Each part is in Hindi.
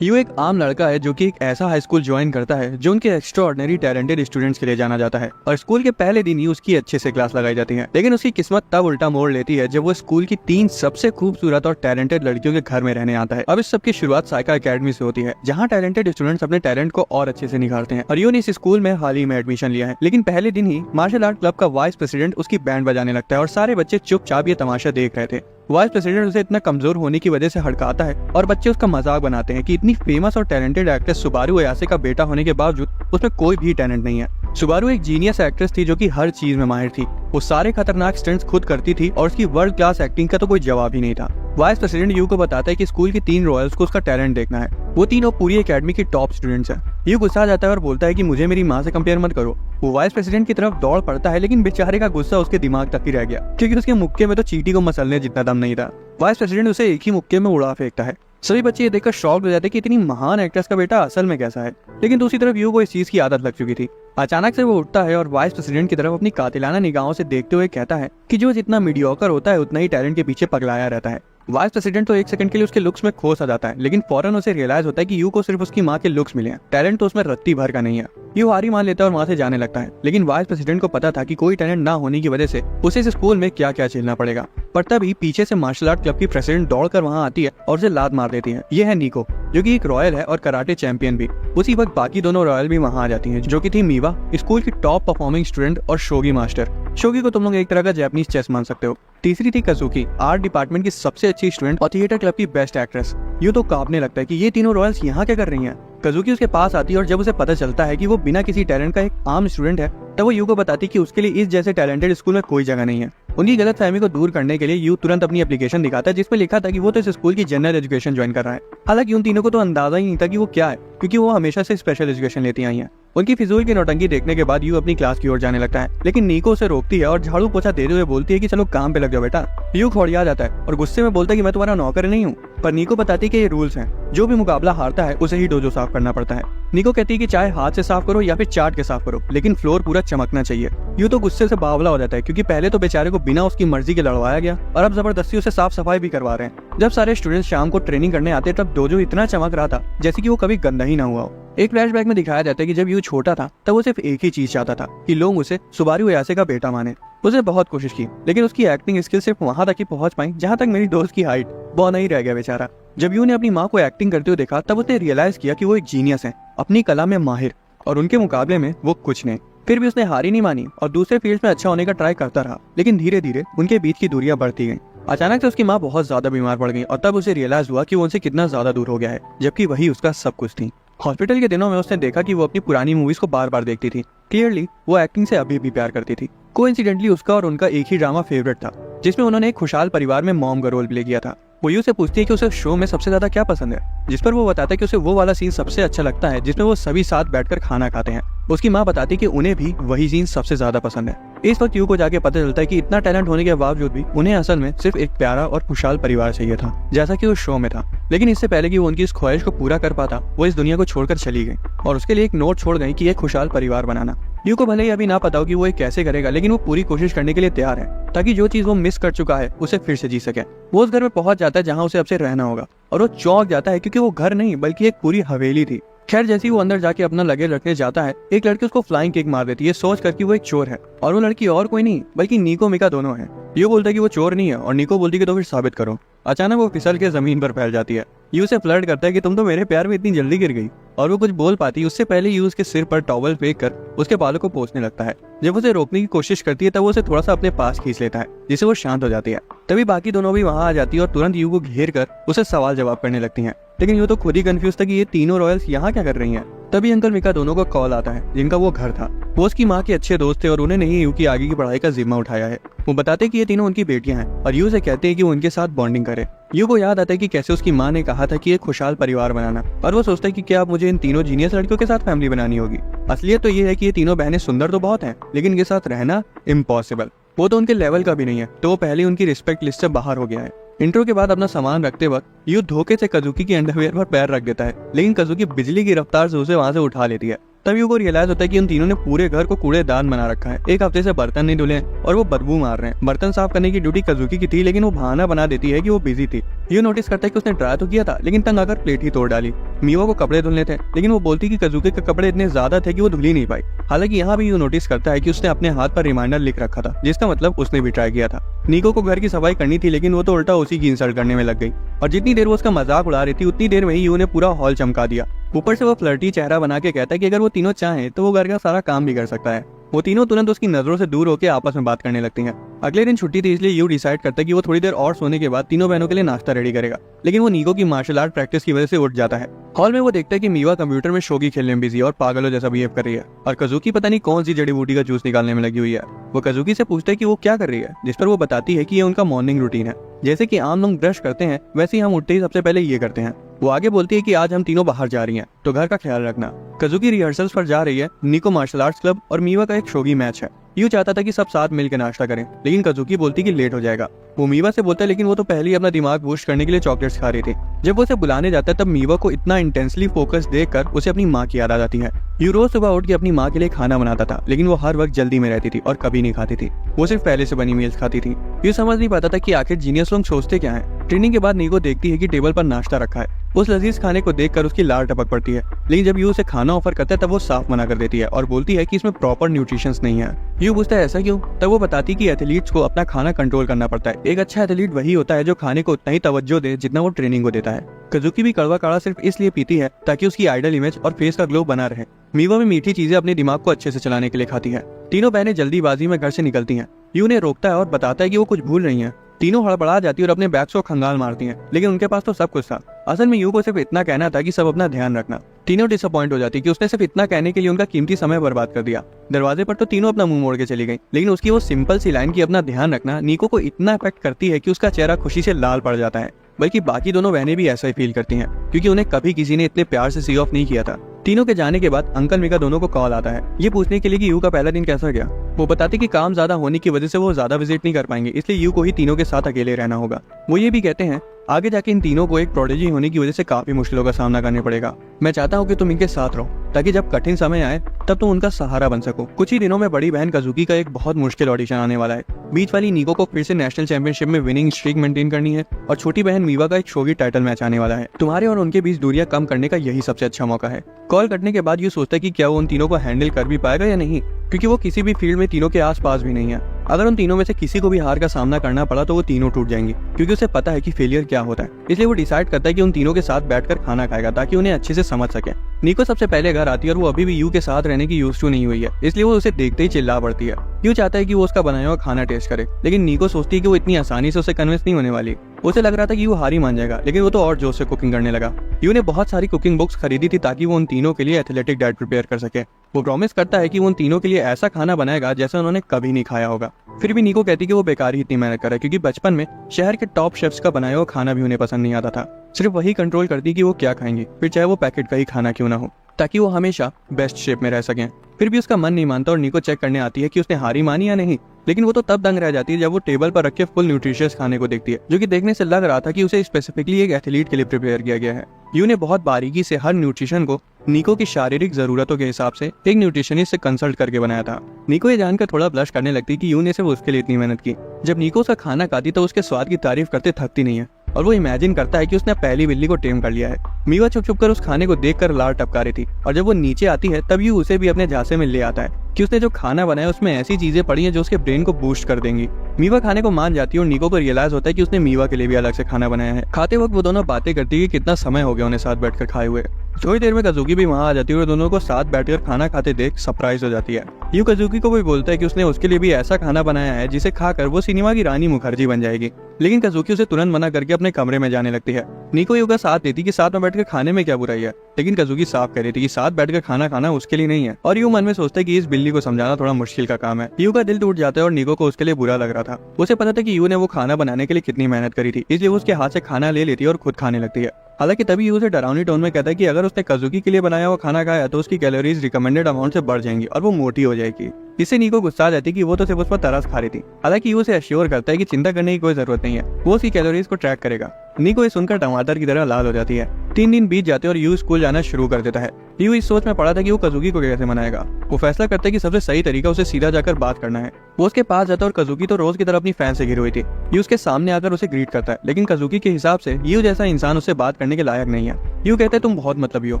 यू एक आम लड़का है जो कि एक ऐसा हाई स्कूल ज्वाइन करता है जो उनके एक्स्ट्राऑर्डिनरी टैलेंटेड स्टूडेंट्स के लिए जाना जाता है और स्कूल के पहले दिन ही उसकी अच्छे से क्लास लगाई जाती है। लेकिन उसकी किस्मत तब उल्टा मोड़ लेती है जब वो स्कूल की 3 सबसे खूबसूरत और टैलेंटेड लड़कियों के घर में रहने आता है। अब इस सबकी शुरुआत साइका एकेडमी से होती है, जहाँ टैलेंटेड स्टूडेंट्स अपने टैलेंट को और अच्छे से निखारते हैं। और यू ने इस स्कूल में हाल ही में एडमिशन लिया है, लेकिन पहले दिन ही मार्शल आर्ट क्लब का वाइस प्रेसिडेंट उसकी बैंड बजाने लगता है और सारे बच्चे चुपचाप ये तमाशा देख रहे थे। वाइस प्रेसिडेंट उसे इतना कमजोर होने की वजह से हड़काता है और बच्चे उसका मजाक बनाते हैं कि इतनी फेमस और टैलेंटेड एक्ट्रेस सुबारू अयासे का बेटा होने के बावजूद उसमें कोई भी टैलेंट नहीं है। सुबारू एक जीनियस एक्ट्रेस थी जो कि हर चीज में माहिर थी। वो सारे खतरनाक स्टंट्स खुद करती थी और उसकी वर्ल्ड क्लास एक्टिंग का तो कोई जवाब ही नहीं था। वाइस प्रेसिडेंट यू को बताता है कि स्कूल की 3 रॉयल्स को उसका टैलेंट देखना है। वो तीनों पूरी एकेडमी के टॉप स्टूडेंट्स हैं। यू गुस्सा आ जाता है और बोलता है कि मुझे मेरी माँ से कंपेयर मत करो। वो वाइस प्रेसिडेंट की तरफ दौड़ पड़ता है, लेकिन बेचारे का गुस्सा उसके दिमाग तक ही रह गया क्योंकि उसके मुक्के में तो चींटी को मसलने जितना दम नहीं था। वाइस प्रेसिडेंट उसे एक ही मुक्के में उड़ा फेंकता है। सभी बच्चे ये देखकर शॉक्ड हो जाते हैं कि इतनी महान एक्ट्रेस का बेटा असल में कैसा है। लेकिन दूसरी तरफ यू को इस चीज की आदत लग चुकी थी। अचानक से वो उठता है और वाइस प्रेसिडेंट की तरफ अपनी कातिलाना निगाहों से देखते हुए कहता है कि जो जितना मीडियोकर होता है उतना ही टैलेंट के पीछे पगलाया रहता है। वाइस प्रेसिडेंट तो एक सेकंड के लिए उसके लुक्स में खो सा जाता है, लेकिन फौरन उसे रियलाइज होता है कि यू को सिर्फ उसकी माँ के लुक्स मिले हैं, टैलेंट तो उसमें रत्ती भर का नहीं है। यू हारी मान लेता है और वहाँ से जाने लगता है, लेकिन वाइस प्रेसिडेंट को पता था कि कोई टैलेंट ना होने की वजह से उसे इस स्कूल में क्या क्या झेलना पड़ेगा। पर तभी पीछे से मार्शल आर्ट क्लब की प्रेसिडेंट दौड़कर वहाँ आती है और उसे लात मार देती है। ये है निको, जो कि एक रॉयल है और कराटे चैंपियन भी। उसी वक्त बाकी दोनों रॉयल भी वहाँ आ जाती हैं, जो कि थी मीवा, स्कूल की टॉप परफॉर्मिंग स्टूडेंट, और शोगी मास्टर। शोगी को तुम लोग एक तरह का जापानीज चेस मान सकते हो। तीसरी थी कजुकी, आर्ट डिपार्टमेंट की सबसे अच्छी स्टूडेंट और थिएटर क्लब की बेस्ट एक्ट्रेस। यू तो कांपने लगता है कि ये तीनों रॉयल्स यहाँ क्या कर रही हैं। कजुकी उसके पास आती है और जब उसे पता चलता है कि वो बिना किसी टैलेंट का एक आम स्टूडेंट है, तब वो यू को बताती कि उसके लिए इस जैसे टैलेंटेड स्कूल में कोई जगह नहीं है। उनकी गलतफहमी को दूर करने के लिए यू तुरंत अपनी एप्लीकेशन दिखाता है, जिसमें लिखा था कि वो तो इस स्कूल की जनरल एजुकेशन ज्वाइन कर रहा है। हालांकि उन तीनों को तो अंदाजा ही नहीं था कि वो क्या है, क्योंकि वो हमेशा से स्पेशल एजुकेशन लेती आई हैं। उनकी फिजूल की नौटंकी देखने के बाद यू अपनी क्लास की ओर जाने लगता है, लेकिन निको उसे रोकती है और झाड़ू पोछा देते हुए बोलती है कि चलो काम पे लग जाओ बेटा। यू खौड़िया जाता है और गुस्से में बोलता है कि मैं तुम्हारा नौकर नहीं हूँ। पर निको बताती है कि ये रूल्स हैं, जो भी मुकाबला हारता है उसे ही डोजो साफ करना पड़ता है। निको कहती है कि चाहे हाथ से साफ करो या फिर चाट के साफ करो, लेकिन फ्लोर पूरा चमकना चाहिए। यू तो गुस्से से बावला हो जाता है, क्योंकि पहले तो बेचारे को बिना उसकी मर्जी के लड़वाया गया और अब जबरदस्ती उसे साफ सफाई भी करवा रहे हैं। जब सारे स्टूडेंट्स शाम को ट्रेनिंग करने आते तब डोजो इतना चमक रहा था जैसे कि वो कभी गंदा ही ना हुआ हो। एक फ्लैशबैक में दिखाया जाता है कि जब यू छोटा था तब वो सिर्फ एक ही चीज चाहता था कि लोग उसे सुबारू अयासे का बेटा माने। उसने बहुत कोशिश की, लेकिन उसकी एक्टिंग स्किल सिर्फ वहां तक ही पहुंच पाई जहां तक मेरी दोस्त की हाइट। वो नहीं रह गया बेचारा। जब यू ने अपनी माँ को एक्टिंग करते हुए देखा तब उसने रियलाइज किया कि वो एक जीनियस है, अपनी कला में माहिर, और उनके मुकाबले में वो कुछ नहीं। फिर भी उसने हार ही नहीं मानी और दूसरे फील्ड में अच्छा होने का ट्राई करता रहा, लेकिन धीरे धीरे उनके बीच की दूरियां बढ़ती गईं। अचानक से उसकी माँ बहुत ज्यादा बीमार पड़ गई और तब उसे रियलाइज हुआ कि वो उनसे कितना ज्यादा दूर हो गया है, जबकि वही उसका सब कुछ थी। हॉस्पिटल के दिनों में उसने देखा कि वो अपनी पुरानी मूवीज को बार बार देखती थी। क्लियरली वो एक्टिंग से अभी भी प्यार करती थी। कोइंसिडेंटली उसका और उनका एक ही ड्रामा फेवरेट था, जिसमें उन्होंने एक खुशहाल परिवार में मॉम का रोल प्ले किया था। वो यू से पूछती है कि उसे शो में सबसे ज्यादा क्या पसंद है, जिस पर वो बताता है कि उसे वो वाला सीन सबसे अच्छा लगता है जिसमें वो सभी साथ बैठकर खाना खाते हैं। उसकी माँ बताती कि उन्हें भी वही सीन सबसे ज्यादा पसंद है। इस वक्त यू को जाके पता चलता है कि इतना टैलेंट होने के बावजूद भी उन्हें असल में सिर्फ एक प्यारा और खुशहाल परिवार चाहिए था, जैसा कि उस शो में था। लेकिन इससे पहले कि वो उनकी इस ख्वाहिश को पूरा कर पाता, वो इस दुनिया को छोड़कर चली गई और उसके लिए एक नोट छोड़ गई कि एक खुशहाल परिवार बनाना। यू को भले ही अभी ना पता हो कि वो ये कैसे करेगा, लेकिन वो पूरी कोशिश करने के लिए तैयार है ताकि जो चीज वो मिस कर चुका है उसे फिर से जी सके। वो उस घर में पहुंच जाता है जहां उसे अब से रहना होगा, और वो चौंक जाता है क्योंकि वो घर नहीं बल्कि एक पूरी हवेली थी। खैर, जैसे ही वो अंदर जाके अपना लगेज रखने जाता है, एक लड़की उसको फ्लाइंग किक मार देती है, सोच कर कि वो एक चोर है, और वो लड़की और कोई नहीं बल्कि निको मिका दोनों है। यू बोलता है कि वो चोर नहीं है और निको बोलती है कि तो फिर साबित करो। अचानक वो फिसल के जमीन पर फैल जाती है। यू से फ्लर्ट करता है कि तुम तो मेरे प्यार में इतनी जल्दी गिर गई, और वो कुछ बोल पाती उससे पहले यू उसके सिर पर टॉवल फेंक कर उसके बालों को पोंछने लगता है। जब उसे रोकने की कोशिश करती है तब वो उसे थोड़ा सा अपने पास खींच लेता है, जिससे वो शांत हो जाती है। तभी बाकी दोनों भी वहां आ जाती है और तुरंत यू को घेर कर उसे सवाल जवाब करने लगती हैं। लेकिन यू तो खुद ही कंफ्यूज था कि ये तीनों रॉयल्स यहाँ क्या कर रही हैं। तभी अंकल मिका दोनों का कॉल आता है, जिनका वो घर था। वो उसकी माँ के अच्छे दोस्त थे और उन्होंने ही यू की आगे की पढ़ाई का जिम्मा उठाया है। वो बताते कि ये तीनों उनकी बेटियां हैं और यू से कहते हैं कि वो उनके साथ बॉन्डिंग करे। यू को याद आता है कि कैसे उसकी माँ ने कहा था कि एक खुशहाल परिवार बनाना, और वो सोचता है कि क्या अब मुझे इन तीनों जीनियस लड़कियों के साथ फैमिली बनानी होगी। असलियत तो ये है कि ये तीनों बहनें सुंदर तो बहुत हैं, लेकिन इनके साथ रहना इम्पॉसिबल। वो तो उनके लेवल का भी नहीं है, तो वो पहले उनकी रिस्पेक्ट लिस्ट से बाहर हो गया है। इंट्रो के बाद अपना सामान रखते वक्त यू धोखे से कजुकी की अंडरवियर पर पैर रख देता है, लेकिन कजुकी बिजली की रफ्तार से उसे वहां से उठा लेती है। तभी यू को रियलाइज होता है कि उन तीनों ने पूरे घर को कूड़ेदान बना रखा है। एक हफ्ते से बर्तन नहीं धुले और वो बदबू मार रहे हैं। बर्तन साफ करने की ड्यूटी कजुकी की थी, लेकिन वो बहाना बना देती है कि वो बिजी थी। यू नोटिस करता है कि उसने ट्राई तो किया था, लेकिन तंग आकर प्लेट ही तोड़ डाली। मीवा को कपड़े धुलने थे, लेकिन वो बोलती कि कजुकी के कपड़े इतने ज्यादा थे कि वो धुल ही नहीं पाई। हालांकि यहाँ भी यू नोटिस करता है कि उसने अपने हाथ पर रिमाइंडर लिख रखा था, जिसका मतलब उसने भी ट्राई किया था। निको को घर की सफाई करनी थी, लेकिन वो तो उल्टा उसी की इंसल्ट करने में लग गई, और जितनी देर वो उसका मजाक उड़ा रही थी उतनी देर में ही यू ने पूरा हॉल चमका दिया। ऊपर से वो फ्लर्टी चेहरा बना के कहता है कि अगर वो तीनों चाहें तो वो घर का सारा काम भी कर सकता है। वो तीनों तुरंत उसकी नजरों से दूर होकर आपस में बात करने लगती हैं। अगले दिन छुट्टी थी, इसलिए यू डिसाइड करता है कि वो थोड़ी देर और सोने के बाद तीनों बहनों के लिए नाश्ता रेडी करेगा, लेकिन वो निको की मार्शल आर्ट प्रैक्टिस की वजह से उठ जाता है। हॉल में वो देखता है कि मीवा कंप्यूटर में शोगी खेलने में बिजी और पागलों जैसा बिहेव कर रही है, और कजुकी पता नहीं कौन सी जड़ी बूटी का जूस निकालने में लगी हुई है। वो कजुकी से पूछता है कि वो क्या कर रही है, जिस पर वो बताती है कि ये उनका मॉर्निंग रूटीन है। जैसे कि आम लोग ब्रश करते हैं, वैसे ही हम उठते ही सबसे पहले ये करते हैं। वो आगे बोलती है कि आज हम तीनों बाहर जा रही हैं, तो घर का ख्याल रखना। कजुकी रिहर्सल्स पर जा रही है, निको मार्शल आर्ट्स क्लब और मीवा का एक शोगी मैच है। यू चाहता था कि सब साथ मिलकर नाश्ता करें, लेकिन कजुकी बोलती कि लेट हो जाएगा। वो मीवा से बोलता है, लेकिन वो तो पहले ही अपना दिमाग बूस्ट करने के लिए चॉकलेट्स खा रही थी। जब वो उसे बुलाने जाता है, तब मीवा को इतना इंटेंसली फोकस देखकर उसे अपनी माँ की याद आ जाती है। यू रोज सुबह उठ के अपनी माँ के लिए खाना बनाता था, लेकिन वो हर वक्त जल्दी में रहती थी और कभी नहीं खाती थी। वो सिर्फ पहले से बनी मील्स खाती थी। यू समझ नहीं पाता था कि आखिर जीनियस लोग सोचते क्या है। ट्रेनिंग के बाद निको देखती है कि टेबल पर नाश्ता रखा है। उस लजीज खाने को देखकर उसकी लार टपक पड़ती है, लेकिन जब यू उसे खाना ऑफर करता है तब वो साफ मना कर देती है और बोलती है कि इसमें प्रॉपर न्यूट्रिशंस नहीं है। यू पूछता है ऐसा क्यों, तब वो बताती कि एथलीट्स को अपना खाना कंट्रोल करना पड़ता है। एक अच्छा एथलीट वही होता है जो खाने को उतना ही तवज्जो दे जितना वो ट्रेनिंग को देता है। कजुकी भी कड़वा काढ़ा सिर्फ इसलिए पीती है ताकि उसकी आइडल इमेज और फेस का ग्लो बना रहे। मीवा में मीठी चीजें अपने दिमाग को अच्छे से चलाने के लिए खाती है। तीनों बहनें जल्दीबाजी में घर से निकलती हैं। यू ने रोकता है और बताता है कि वो कुछ भूल रही हैं। तीनों हड़बड़ा जाती है और अपने बैग्स को खंगाल मारती हैं, लेकिन उनके पास तो सब कुछ था। असल में यू को सिर्फ इतना कहना था कि सब अपना ध्यान रखना। तीनों डिसअपॉइंट हो जाती कि उसने सिर्फ इतना कहने के लिए उनका कीमती समय बर्बाद कर दिया। दरवाजे पर तो तीनों अपना मुंह मोड़ के चली गई, लेकिन उसकी वो सिंपल सी लाइन की अपना ध्यान रखना निको को इतना इफेक्ट करती है कि उसका चेहरा खुशी से लाल पड़ जाता है। बल्कि बाकी दोनों बहनें भी ऐसा ही फील करती हैं, क्योंकि उन्हें कभी किसी ने इतने प्यार से सी ऑफ नहीं किया था। तीनों के जाने के बाद अंकल मिका दोनों को कॉल आता है, ये पूछने के लिए कि यू का पहला दिन कैसा गया। वो बताते कि काम ज्यादा होने की वजह से वो ज्यादा विजिट नहीं कर पाएंगे, इसलिए यू को ही तीनों के साथ अकेले रहना होगा। वो ये भी कहते हैं आगे जाके इन तीनों को एक प्रोडिजी होने की वजह से काफी मुश्किलों का सामना करने पड़ेगा। मैं चाहता हूँ कि तुम इनके साथ रहो, ताकि जब कठिन समय आए तब तुम उनका सहारा बन सको। कुछ ही दिनों में बड़ी बहन कजुकी का एक बहुत मुश्किल ऑडिशन आने वाला है। बीच वाली निको को फिर से नेशनल चैंपियनशिप में विनिंग स्ट्रीक मेंटेन करनी है, और छोटी बहन मीवा का एक शोगी टाइटल मैच आने वाला है। तुम्हारे और उनके बीच दूरियां कम करने का यही सबसे अच्छा मौका है। कॉल कटने के बाद यू सोचता है कि क्या वो उन तीनों को हैंडल कर भी पाएगा या नहीं, क्योंकि वो किसी भी फील्ड में तीनों के आसपास भी नहीं है। अगर उन तीनों में से किसी को भी हार का सामना करना पड़ा तो वो तीनों टूट जाएंगी, क्योंकि उसे पता है कि फेलियर क्या होता है। इसलिए वो डिसाइड करता है कि उन तीनों के साथ बैठकर खाना खाएगा, ताकि उन्हें अच्छे से समझ सके। निको सबसे पहले घर आती है और वो अभी भी यू के साथ रहने की यूज्ड टू नहीं हुई है, इसलिए वो उसे देखते ही चिल्ला पड़ती है। यू चाहता है कि वो उसका बनाया हुआ खाना टेस्ट करे, लेकिन निको सोचती है कि वो इतनी आसानी से उसे कन्विंस नहीं होने वाली। उसे लग रहा था कि यू हार ही मान जाएगा, लेकिन वो तो और जोश से कुकिंग करने लगा। यू ने बहुत सारी कुकिंग बुक्स खरीदी थी ताकि वो उन तीनों के लिए एथलेटिक डाइट प्रिपेयर कर सके। वो प्रॉमिस करता है कि वो उन तीनों के लिए ऐसा खाना बनाएगा जैसा उन्होंने कभी नहीं खाया होगा। फिर भी निको कहती कि वो बेकार ही इतनी मेहनत करे, क्योंकि बचपन में शहर के टॉप शेफ्स का बनाया हुआ खाना भी उन्हें पसंद नहीं आता था। सिर्फ वही कंट्रोल करती कि वो क्या खाएंगी, फिर चाहे वो पैकेट का ही खाना क्यों ना हो, ताकि वो हमेशा बेस्ट शेप में रह सकें। फिर भी उसका मन नहीं मानता और निको चेक करने आती है कि उसने हारी मानी या नहीं, लेकिन वो तो तब दंग रह जाती है जब वो टेबल पर रखे फुल न्यूट्रिशियस खाने को देखती है, जो कि देखने से लग रहा था कि उसे स्पेसिफिकली एक एथलीट के लिए प्रिपेयर किया गया है। यू ने बहुत बारीकी से हर न्यूट्रिशन को निको की शारीरिक जरूरतों के हिसाब से एक न्यूट्रिशनिस्ट से कंसल्ट करके बनाया था। निको ये जानकर थोड़ा ब्लश करने लगती कि यू ने सिर्फ उसके लिए इतनी मेहनत की। जब निको उसका खाना खाती तो उसके स्वाद की तारीफ करते थकती नहीं है, और वो इमेजिन करता है कि उसने पहली बिल्ली को टेम कर लिया है। मीवा छुप छुप कर उस खाने को देखकर लार टपका रही थी, और जब वो नीचे आती है तब यू उसे भी अपने झांसे में ले आता है कि उसने जो खाना बनाया उसमें ऐसी चीजें पड़ी हैं जो उसके ब्रेन को बूस्ट कर देंगी। मीवा खाने को मान जाती है और निको को रियलाइज होता है कि उसने मीवा के लिए भी अलग से खाना बनाया है। खाते वक्त वो दोनों बातें करती है कि कितना समय हो गया उन्हें साथ बैठकर खाए हुए। थोड़ी देर में कजुकी भी वहाँ आ जाती है और दोनों को साथ बैठकर खाना खाते देख सरप्राइज हो जाती है। यू कजुकी को भी बोलता है कि उसने उसके लिए भी ऐसा खाना बनाया है जिसे खाकर वो सिनेमा की रानी मुखर्जी बन जाएगी, लेकिन कजुकी उसे तुरंत मना करके अपने कमरे में जाने लगती है। निको यू का साथ देती कि साथ में बैठकर खाने में क्या बुराई है, लेकिन कजुकी साफ कह रही थी कि साथ बैठकर खाना खाना उसके लिए नहीं है, और यू मन में सोचता है कि इस बिल्ली को समझाना थोड़ा मुश्किल का काम है। यू का दिल टूट जाता है और निको को उसके लिए बुरा लग रहा था। उसे पता था कि यू ने वो खाना बनाने के लिए कितनी मेहनत करी थी, इसलिए वो उसके हाथ से खाना ले लेती है और खुद खाने लगती है। हालांकि तभी यू उसे डरावनी टोन में कहता है कि अगर उसने कजुकी के लिए बनाया हुआ खाना खाया तो उसकी कैलोरीज रिकमेंडेड अमाउंट से बढ़ जाएंगी और वो मोटी हो जाएगी। इससे नीको गुस्सा आ जाती है कि वो तो सिर्फ उस पर तरस खा रही थी। हालांकि यू उसे एश्योर करता है कि चिंता करने की कोई जरूरत नहीं है, वो उसकी कैलोरीज को ट्रैक करेगा। नीको ये सुनकर टमाटर की तरह लाल हो जाती है। 3 दिन बीत जाते हैं और यू स्कूल जाना शुरू कर देता है। यू इस सोच में पड़ा था कि वो कजुकी को कैसे मनाएगा। वो फैसला करता है कि सबसे सही तरीका उसे सीधा जाकर बात करना है। वो उसके पास जाता है और कजुकी तो रोज की तरह अपनी फैन से घिरी हुई थी। यू उसके सामने आकर उसे ग्रीट करता है, लेकिन कजुकी के हिसाब से यू जैसा इंसान उससे बात करने के लायक नहीं है। यू कहते हैं तुम बहुत मतलबी हो,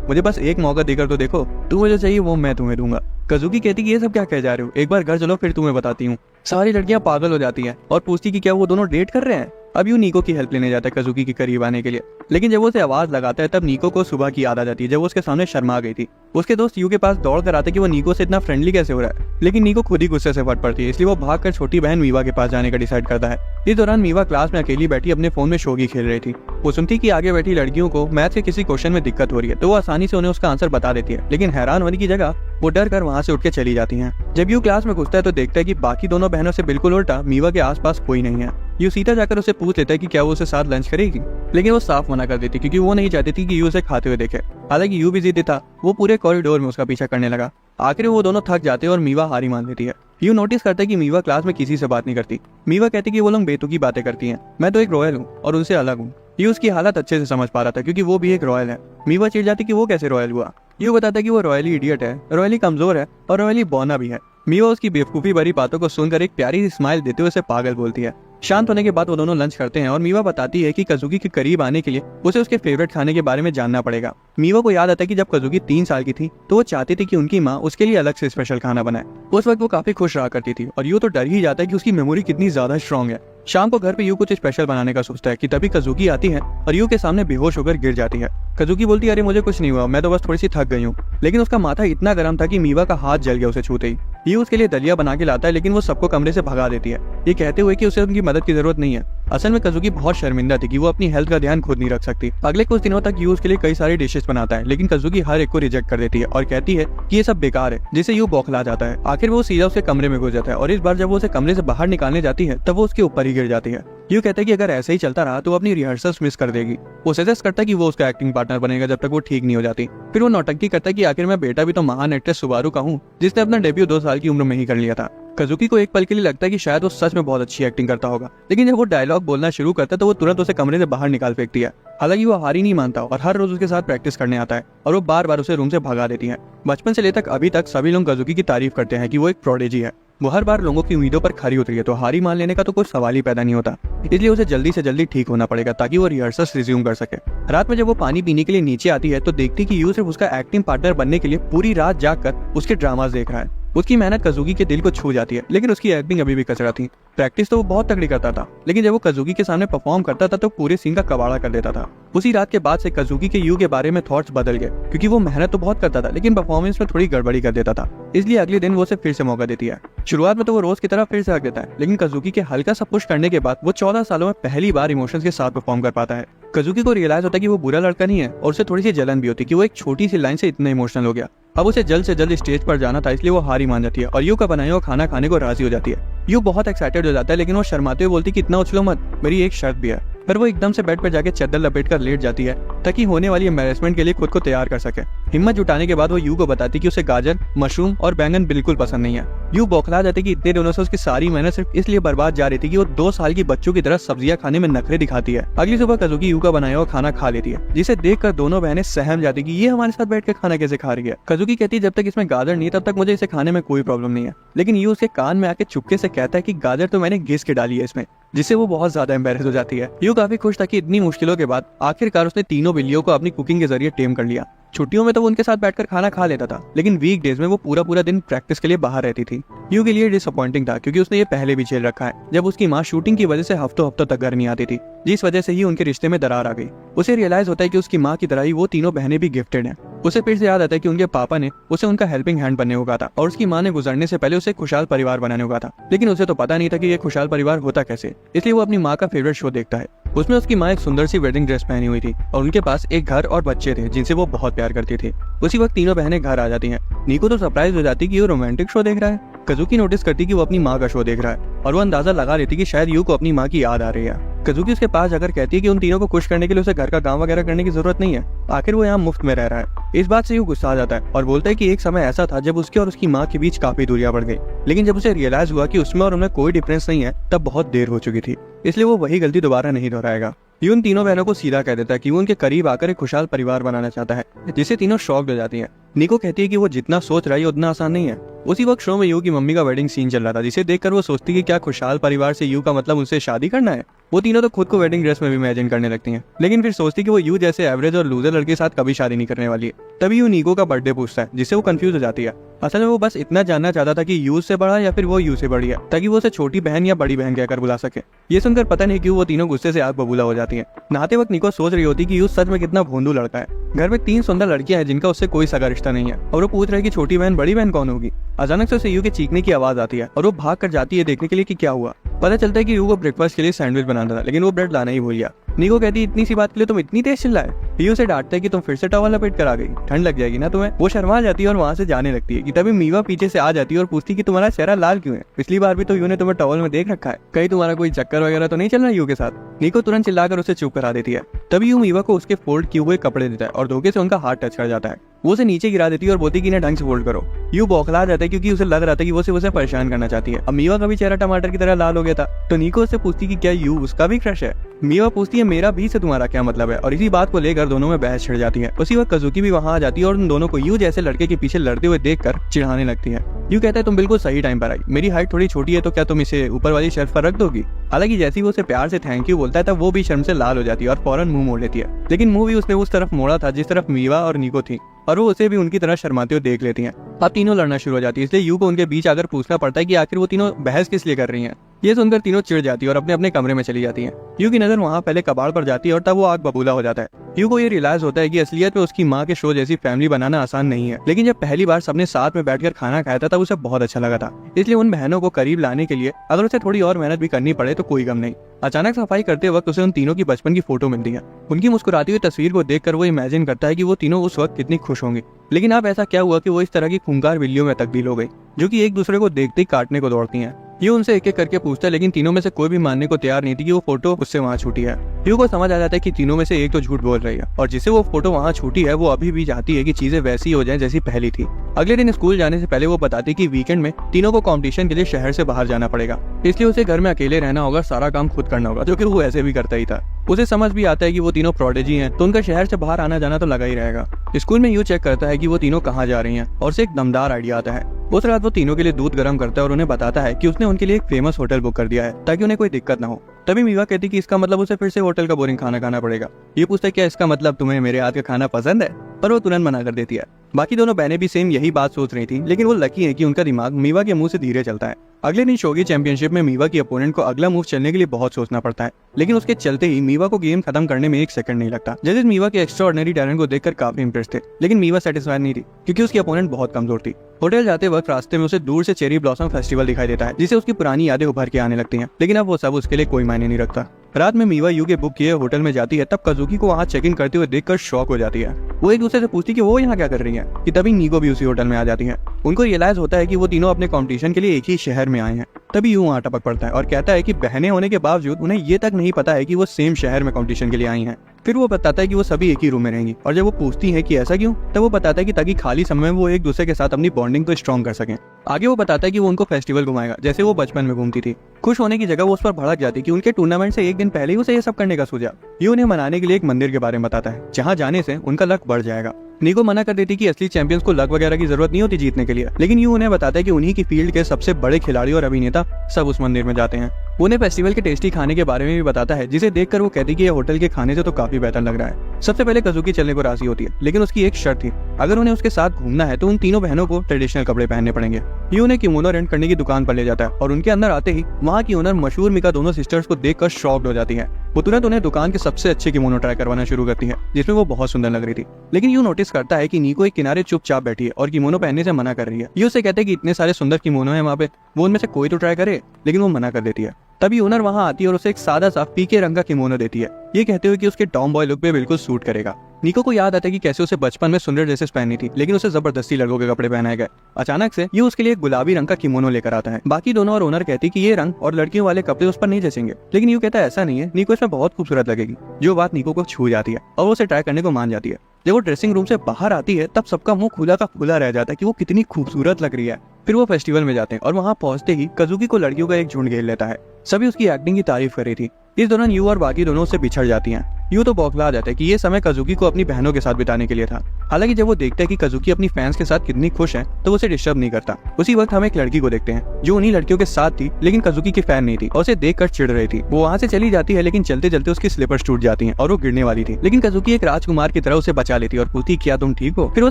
मुझे बस एक मौका देकर तो देखो, तुम्हें जो चाहिए वो मैं तुम्हें दूंगा। कजुकी कहती कि ये सब क्या कह जा रहे हो, एक बार घर चलो फिर तुम्हें बताती हूँ। सारी लड़कियां पागल हो जाती हैं और पूछती कि क्या वो दोनों डेट कर रहे हैं। अब यू नीको की हेल्प लेने जाता है कजुकी के करीब आने के लिए, लेकिन जब वो उसे आवाज लगाता है तब नीको को सुबह की याद आ जाती है जब वो उसके सामने शर्मा गई थी। उसके दोस्त यू के पास दौड़ कर आते कि वो नीको से इतना फ्रेंडली कैसे हो रहा है, लेकिन नीको खुद ही गुस्से से फट पड़ती है, इसलिए वो भागकर छोटी बहन मीवा के पास जाने का डिसाइड करता है। इस दौरान मीवा क्लास में अकेली बैठी अपने फोन में शोगी खेल रही थी। वो सुनती कि आगे बैठी लड़कियों को मैथ के किसी क्वेश्चन में दिक्कत हो रही है, तो वो आसानी से उन्हें उसका आंसर बता देती है, लेकिन हैरान होने की जगह वो डर कर वहाँ से उठ के चली जाती हैं। जब यू क्लास में घुसता है तो देखता है कि बाकी दोनों बहनों से बिल्कुल उल्टा मीवा के आसपास कोई नहीं है। यू सीधा जाकर उसे पूछ लेता है कि क्या वो उसे साथ लंच करेगी, लेकिन वो साफ मना कर देती क्योंकि वो नहीं चाहती थी कि यू उसे खाते हुए देखे। हालांकि यू भी जिद्दी था, वो पूरे कॉरिडोर में उसका पीछा करने लगा। आखिर वो दोनों थक जाते हैं और मीवा हारी मान लेती है। यू नोटिस करता है कि मीवा क्लास में किसी से बात नहीं करती। मीवा कहती कि वो लोग बेतुकी बातें करती हैं, मैं तो एक रॉयल हूँ और उनसे अलग हूँ। यू उसकी हालत अच्छे से समझ पा रहा था क्योंकि वो भी एक रॉयल है। मीवा चिढ़ जाती कि वो कैसे रॉयल हुआ। यू बताता कि वो रॉयली इडियट है, रॉयली कमजोर है और रॉयली बौना भी है। मीवा उसकी बेवकूफी भरी बातों को सुनकर एक प्यारी सी स्माइल देते हुए उसे पागल बोलती है। शांत होने के बाद वो दोनों लंच करते हैं और मीवा बताती है कि कजुकी के करीब आने के लिए उसे उसके फेवरेट खाने के बारे में जानना पड़ेगा। मीवा को याद आता है कि जब कजुकी 3 साल की थी तो वो चाहती थी कि उनकी माँ उसके लिए अलग से स्पेशल खाना बनाए। उस वक्त वो काफी खुश रहा करती थी और यू तो डर ही जाता है कि उसकी मेमोरी कितनी ज्यादा स्ट्रॉन्ग है। शाम को घर पे यू कुछ स्पेशल बनाने का सोचता है कि तभी कजुकी आती है और यू के सामने बेहोश होकर गिर जाती है। कजुकी बोलती है अरे मुझे कुछ नहीं हुआ, मैं तो बस थोड़ी सी थक गई हूँ, लेकिन उसका माथा इतना गर्म था कि मीवा का हाथ जल गया उसे छूते ही। यू उसके लिए दलिया बना के लाता है, लेकिन वो सबको कमरे से भगा देती है, ये कहते हुए कि उसे उनकी मदद की जरूरत नहीं है। असल में कजुकी बहुत शर्मिंदा थी कि वो अपनी हेल्थ का ध्यान खुद नहीं रख सकती। अगले कुछ दिनों तक यू उसके लिए कई सारी डिशेस बनाता है, लेकिन कजुकी हर एक को रिजेक्ट कर देती है और कहती है कि ये सब बेकार है, जिससे यू बौखला जाता है। आखिर वो सीधा उसके कमरे में घुस जाता है और इस बार जब वो उसे कमरे से बाहर निकालने जाती है तब वो उसके ऊपर ही गिर जाती है। यू कहता है कि अगर ऐसे ही चलता रहा तो वो अपनी रिहर्सल्स मिस कर देगी। वो सजेस्ट करता है कि वो उसका एक्टिंग पार्टनर बनेगा जब तक वो ठीक नहीं हो जाती। फिर वो नौटंकी करता है कि आखिर मैं बेटा भी तो महान एक्ट्रेस सुबारू का हूँ जिसने अपना डेब्यू 2 साल की उम्र में ही कर लिया था। कजुकी को एक पल के लिए लगता है कि शायद वो सच में बहुत अच्छी एक्टिंग करता होगा, लेकिन जब वो डायलॉग बोलना शुरू करता है तो वो तुरंत उसे कमरे से बाहर निकाल फेंकती है। हालांकि वो हार ही नहीं मानता और हर रोज उसके साथ प्रैक्टिस करने आता है और वो बार बार उसे रूम से भगा देती है। बचपन से लेकर अभी तक सभी लोग कजुकी की तारीफ करते हैं कि वो एक प्रोडिजी है। वो हर बार लोगों की उम्मीदों पर खरी उतरी है, तो हारी मान लेने का तो कोई सवाल ही पैदा नहीं होता। इसलिए उसे जल्दी से जल्दी ठीक होना पड़ेगा ताकि वो रिहर्सल्स रिज्यूम कर सके। रात में जब वो पानी पीने के लिए नीचे आती है तो देखती कि यू सिर्फ उसका एक्टिंग पार्टनर बनने के लिए पूरी रात जागकर उसके ड्रामास देख रहा है। उसकी मेहनत कजुकी के दिल को छू जाती है, लेकिन उसकी एक्टिंग अभी भी कचरा थी। प्रैक्टिस तो वो बहुत तगड़ी करता था, लेकिन जब वो कजुकी के सामने परफॉर्म करता था तो पूरे सीन का कबाड़ा कर देता था। उसी रात के बाद से कजुकी के यू के बारे में थॉट्स बदल गए, क्योंकि वो मेहनत तो बहुत करता था लेकिन परफॉर्मेंस में थोड़ी गड़बड़ी कर देता था। इसलिए अगले दिन वो उसे फिर से मौका देती है। शुरुआत में तो वो रोज की तरह फिर से हक देता है, लेकिन कजुकी के हल्का सा पुश करने के बाद वो 14 सालों में पहली बार इमोशंस के साथ परफॉर्म कर पाता है। कजुकी को रियलाइज होता है कि वो बुरा लड़का नहीं है और उसे थोड़ी सी जलन भी होती कि वो एक छोटी सी लाइन से इतना इमोशनल हो गया। अब उसे जल्द से जल्द स्टेज पर जाना था, इसलिए वो हारी मान जाती है और यू का बनाया हुआ खाना खाने को राजी हो जाती है। यू बहुत एक्साइटेड हो जाता है, लेकिन वो शर्माते हुए बोलती कि इतना उछलो मत, मेरी एक शर्त भी है। फिर वो एकदम से बेड पर जाके चादर लपेट कर लेट जाती है ताकि होने वाली एम्बैरेसमेंट के लिए खुद को तैयार कर सके। हिम्मत जुटाने के बाद वो यू को बताती कि उसे गाजर, मशरूम और बैंगन बिल्कुल पसंद नहीं है। यू बौखला जाती कि इतने दिनों से उसकी सारी मेहनत सिर्फ इसलिए बर्बाद जा रही थी कि वो 2 साल की बच्चों की तरह सब्जियां खाने में नखरे दिखाती है। अगली सुबह कजुकी यू का बनाया हुआ खाना खा लेती है, जिसे देखकर दोनों बहनें सहम जाती कि ये हमारे साथ बैठ कर खाना कैसे खा रही है। कजुकी कहती है जब तक इसमें गाजर नहीं तब तक मुझे इसे खाने में कोई प्रॉब्लम नहीं है, लेकिन यू उसके कान में आके चुपके से कहता है कि गाजर तो मैंने घिस के डाली है इसमें, जिससे वो बहुत ज्यादा एम्बैरेस हो जाती है। यू काफी खुश था कि इतनी मुश्किलों के बाद आखिरकार उसने तीनों बिल्लियों को अपनी कुकिंग के जरिए टेम कर लिया। छुट्टियों में तो वो उनके साथ बैठकर खाना खा लेता था, लेकिन वीक डेज में वो पूरा दिन प्रैक्टिस के लिए बाहर रहती थी। यू के लिए डिसअपॉइंटिंग था क्योंकि उसने ये पहले भी झेल रखा है, जब उसकी माँ शूटिंग की वजह से हफ्तों तक घर नहीं आती थी, जिस वजह से ही उनके रिश्ते में दरार आ गई। उसे रियलाइज होता है कि उसकी माँ की तरह ही वो तीनों बहनें भी गिफ्टेड हैं। उसे फिर से याद आता है कि उनके पापा ने उसे उनका हेल्पिंग हैंड बनने को कहा था और उसकी माँ ने गुजरने से पहले उसे खुशहाल परिवार बनाने को कहा था, लेकिन उसे तो पता नहीं था कि ये खुशहाल परिवार होता कैसे। इसलिए वो अपनी माँ का फेवरेट शो देखता है। उसमें उसकी माँ एक सुंदर सी वेडिंग ड्रेस पहनी हुई थी और उनके पास एक घर और बच्चे थे जिनसे वो बहुत प्यार करती थी। उसी वक्त तीनों बहनें घर आ जाती हैं। नीको तो सरप्राइज हो जाती कि वो रोमांटिक शो देख रहा है। कजुकी नोटिस करती कि वो अपनी माँ का शो देख रहा है और वो अंदाजा लगा लेती कि शायद यू को अपनी माँ की याद आ रही है। कजुकी उसके पास जाकर कहती है कि उन तीनों को खुश करने के लिए उसे घर का काम वगैरह करने की जरूरत नहीं है, आखिर वो यहाँ मुफ्त में रह रहा है। इस बात से यू गुस्सा आ जाता है और बोलता है कि एक समय ऐसा था जब उसके और उसकी माँ के बीच काफी दूरियां बढ़ गई, लेकिन जब उसे रियलाइज हुआ कि उसमें और उनमें कोई डिफरेंस नहीं है तब बहुत देर हो चुकी थी, इसलिए वो वही गलती दोबारा नहीं दोहराएगा। यू उन तीनों बहनों को सीधा कह देता है कि वो उनके करीब आकर एक खुशहाल परिवार बनाना चाहता है, जिससे तीनों शॉक्ड हो जाती हैं। निको कहती है कि वो जितना सोच रहा है उतना आसान नहीं है। उसी वक्त शो में यू की मम्मी का वेडिंग सीन चल रहा था, जिसे देखकर वो सोचती कि क्या खुशहाल परिवार से यू का मतलब उनसे शादी करना है। वो तीनों तो खुद को वेडिंग ड्रेस में भी इमेजिन करने लगती हैं, लेकिन फिर सोचती कि वो यू जैसे एवरेज और लूजर लड़के के साथ कभी शादी नहीं करने वाली है। तभी यू निको का बर्थडे पूछता है, जिससे वो कंफ्यूज हो जाती है। असल में वो बस इतना जानना चाहता था कि यू से बड़ा या फिर वो यू से बड़ी है, ताकि वो उसे छोटी बहन या बड़ी बहन कहकर बुला सके। ये सुनकर पता नहीं क्यों वो तीनों गुस्से से आग बबूला हो जाती हैं। नहाते वक्त निको सोच रही होती कि यू सच में कितना भोंदू लड़का है। घर में 3 सुंदर लड़कियां हैं जिनका उससे कोई सगा रिश्ता नहीं है, और वो पूछ रहे कि छोटी बहन बड़ी बहन कौन होगी। अचानक से उसे यू के चीखने की आवाज आती है और वो भाग कर जाती है देखने के लिए कि क्या हुआ। पता चलता है कि यू को ब्रेकफास्ट के लिए सैंडविच बनाना था, लेकिन वो ब्रेड लाना ही भूल गया। निको कहती है इतनी सी बात के लिए तुम इतनी तेज चिल्लाए। यू से डांटता है कि तुम फिर से टॉवल लपेट कर आ गई, ठंड लग जाएगी ना तुम्हें। वो शर्मा जाती है और वहाँ से जाने लगती है कि तभी मीवा पीछे से आ जाती है और पूछती कि तुम्हारा चेहरा लाल क्यों है, पिछली बार भी तो यू ने तुम्हें टॉवल में देख रखा है, कहीं तुम्हारा कोई चक्कर वगैरह तो नहीं चल रहा यू के साथ। निको तुरंत चिल्लाकर उसे चुप करा देती है। तभी यू मीवा को उसके फोल्ड किए हुए कपड़े देता है और धोखे से उनका हाथ टच कर जाता है। वो उसे नीचे गिरा देती है और बोलती कि इन्हें ढंग से फोल्ड करो। यू बौखला जाता है क्योंकि उसे लग रहा था कि वो सिर्फ उसे परेशान करना चाहती है। अब मीवा का भी चेहरा टमाटर की तरह लाल हो गया था, तो निको उससे पूछती कि क्या यू उसका भी क्रश है। मीवा पूछती है मेरा भी से तुम्हारा क्या मतलब है, और इसी बात को लेकर दोनों में बहस छिड़ जाती है। उसी वक्त कजुकी भी वहाँ आ जाती है और उन दोनों को यू जैसे लड़के के पीछे लड़ते हुए देखकर चिढ़ाने लगती है। यू कहता है तुम बिल्कुल सही टाइम पर आई, मेरी हाइट थोड़ी छोटी है तो क्या तुम इसे ऊपर वाली शेल्फ पर रख दोगी। हालांकि जैसे ही वो उसे प्यार से थैंक यू बोलता है तब वो भी शर्म से लाल हो जाती है और फौरन मुंह मोड़ लेती है, लेकिन मुंह भी उसने उस तरफ मोड़ा था जिस तरफ मीवा और निको थी, और वो उसे भी उनकी तरह शर्माते हुए देख लेती हैं। अब तीनों लड़ना शुरू हो जाती है, इसलिए यू को उनके बीच आकर पूछना पड़ता है कि आखिर वो तीनों बहस किस लिए कर रही हैं। ये सुनकर तीनों चिढ़ जाती है और अपने अपने कमरे में चली जाती हैं। यू की नजर वहाँ पहले कबाड़ पर जाती है और तब वो आग बबूला हो जाता है। यू को ये रियलाइज होता है कि असलियत में उसकी माँ के शो जैसी फैमिली बनाना आसान नहीं है, लेकिन जब पहली बार सबने साथ में बैठकर खाना खाया था तब उसे बहुत अच्छा लगा था। इसलिए उन बहनों को करीब लाने के लिए अगर उसे थोड़ी और मेहनत भी करनी पड़े तो कोई गम नहीं। अचानक सफाई करते वक्त उसे उन तीनों की बचपन की फोटो मिलती है। उनकी मुस्कुराती हुई तस्वीर को देखकर वो इमेजिन करता है कि वो तीनों उस वक्त कितनी खुश होंगी। लेकिन अब ऐसा क्या हुआ कि वो इस तरह की खूंखार बिल्लियों में तब्दील हो गई, जो कि एक दूसरे को देखते ही काटने को दौड़ती हैं। यू उनसे एक एक करके पूछता है, लेकिन तीनों में से कोई भी मानने को तैयार नहीं थी कि वो फोटो उससे वहाँ छूटी है। यू को समझ आ जाता है कि तीनों में से एक तो झूठ बोल रही है, और जिसे वो फोटो वहाँ छूटी है वो अभी भी चाहती है कि चीजें वैसी हो जाएं जैसी पहली थी। अगले दिन स्कूल जाने से पहले वो बताती कि वीकेंड में तीनों को कंपटीशन के लिए शहर से बाहर जाना पड़ेगा, इसलिए उसे घर में अकेले रहना होगा, सारा काम खुद करना होगा, जो कि वो ऐसे भी करता ही था। उसे समझ भी आता है कि वो तीनों प्रोडिजी हैं, तो उनका शहर से बाहर आना जाना तो लगा ही रहेगा। स्कूल में यू चेक करता है कि वो तीनों कहाँ जा रही हैं, और उसे एक दमदार आइडिया आता है। उस रात वो तीनों के लिए दूध गर्म करता है और उन्हें बताता है कि उसने उनके लिए एक फेमस होटल बुक कर दिया है ताकि उन्हें कोई दिक्कत ना हो। तभी मीवा कहती कि इसका मतलब उसे फिर से होटल का बोरिंग खाना खाना पड़ेगा। ये पूछता है क्या इसका मतलब तुम्हें मेरे हाथ का खाना पसंद है, पर वो तुरंत मना कर देती है। बाकी दोनों बहनें भी सेम यही बात सोच रही थी, लेकिन वो लकी है कि उनका दिमाग मीवा के मुंह से धीरे चलता है। अगले दिन शोगी चैंपियनशिप में मीवा की अपोनेंट को अगला मूव चलने के लिए बहुत सोचना पड़ता है, लेकिन उसके चलते ही मीवा को गेम खत्म करने में 1 सेकंड नहीं लगता। जजेस मीवा के एक्स्ट्राऑर्डिनरी टैलेंट को देखकर काफी इंप्रेस थे, लेकिन मीवा सेटिस्फाइड नहीं थी क्योंकि उसकी अपोनेंट बहुत कमजोर थी। होटल जाते वक्त रास्ते में उसे दूर से चेरी ब्लॉसम फेस्टिवल दिखाई देता है, जिससे उसकी पुरानी यादें उभर के आने लगती हैं, लेकिन अब वो सब उसके लिए कोई मायने नहीं रखता। रात में मीवा यू के बुक किए होटल में जाती है, तब कजुकी को वहाँ चेक इन करते हुए देखकर शॉक हो जाती है। वो एक दूसरे से पूछती कि वो यहाँ क्या कर रही है, कि तभी निको भी उसी होटल में आ जाती है। उनको रियलाइज होता है कि वो तीनों अपने कंपटीशन के लिए एक ही शहर में आए हैं। तभी यू वहाँ टपक पड़ता है और कहता है कि बहनें होने के बावजूद उन्हें ये तक नहीं पता है कि वो सेम शहर में कंपटीशन के लिए आई हैं। फिर वो बताता है कि वो सभी एक ही रूम में रहेंगी, और जब वो पूछती है कि ऐसा क्यों, तब वो बताता है कि ताकि खाली समय में वो एक दूसरे के साथ अपनी बॉन्डिंग को स्ट्रॉन्ग कर सकें। आगे वो बताता है कि वो उनको फेस्टिवल घुमाएगा जैसे वो बचपन में घूमती थी। खुश होने की जगह वो उस पर भड़क जाती कि उनके टूर्नामेंट से 1 दिन पहले ही उसे ये सब करने का सूझा। ये उन्हें मनाने के लिए एक मंदिर के बारे में बताता है जहाँ जाने से उनका लक बढ़ जाएगा। निको मना कर देती कि असली चैंपियंस को लक वगैरह की जरूरत नहीं होती जीतने के लिए, लेकिन यू उन्हें बताता है कि उन्हीं की फील्ड के सबसे बड़े खिलाड़ी और अभिनेता सब उस मंदिर में जाते हैं। वो उन्हें फेस्टिवल के टेस्टी खाने के बारे में भी बताता है, जिसे देखकर वो कहती कि ये होटल के खाने से तो काफी बेहतर लग रहा है। सबसे पहले कजुकी चलने को राजी होती है, लेकिन उसकी एक शर्त थी, अगर उन्हें उसके साथ घूमना है तो उन तीनों बहनों को ट्रेडिशनल कपड़े पहनने पड़ेंगे। ये उन्हें किमोनो रेंट करने की दुकान पर ले जाता है, और उनके अंदर आते ही वहाँ की ओनर मशहूर मिका दोनों सिस्टर्स को देखकर शॉक्ड हो जाती है। वो तुरंत उन्हें दुकान के सबसे अच्छे किमोनो ट्राई करवाना शुरू करती है, जिसमें वो बहुत सुंदर लग रही थी। लेकिन यू नोटिस करता है कि निको एक किनारे चुपचाप बैठी है और किमोनो पहनने से मना कर रही है। ये उसे कहते हैं कि इतने सारे सुंदर किमोनो हैं वहाँ पे, वो उनमें से कोई तो ट्राई करे, लेकिन वो मना कर देती है। तभी ओनर वहाँ आती है और उसे एक सादा सा पीके रंग का किमोनो देती है, ये कहते हुए कि उसके टॉम बॉय लुक पे बिल्कुल सूट करेगा। निको को याद आता है कि कैसे उसे बचपन में सुंदर ड्रेसेस पहनी थी, लेकिन उसे जबरदस्ती लड़कों के कपड़े पहनाए गए। अचानक से ये उसके लिए एक गुलाबी रंग का किमोनो लेकर आता है। बाकी दोनों और ओनर कहती कि ये रंग और लड़कियों वाले कपड़े उस पर नहीं जचेंगे, लेकिन यू कहता है ऐसा नहीं है, निको इसमें बहुत खूबसूरत लगेगी। जो बात निको को छू जाती है और वो उसे ट्राई करने को मान जाती है। जब वो ड्रेसिंग रूम से बाहर आती है तब सबका मुंह खुला का खुला रह जाता है कि वो कितनी खूबसूरत लग रही है। फिर वो फेस्टिवल में जाते हैं और वहाँ पहुंचते ही काजुकी को लड़कियों का एक झुंड घेर लेता है। सभी उसकी एक्टिंग की तारीफ कर रही थी। इस दौरान यू और बाकी दोनों उससे बिछड़ जाती हैं। यू तो बौखला जाता है कि ये समय काजुकी को अपनी बहनों के साथ बिताने के लिए था। हालांकि जब वो देखता है कि काजुकी अपनी फैंस के साथ कितनी खुश है तो वो उसे डिस्टर्ब नहीं करता। उसी वक्त हम एक लड़की को देखते हैं जो उन्हीं लड़कियों के साथ थी, लेकिन काजुकी की फैन नहीं थी और उसे देखकर चिढ़ रही थी। वो वहाँ से चली जाती है, लेकिन चलते चलते उसकी स्लीपर्स टूट जाती हैं और वो गिरने वाली थी। लेकिन काजुकी एक राजकुमार की तरह उसे बचा लेती है और पूछती क्या तुम ठीक हो। फिर वो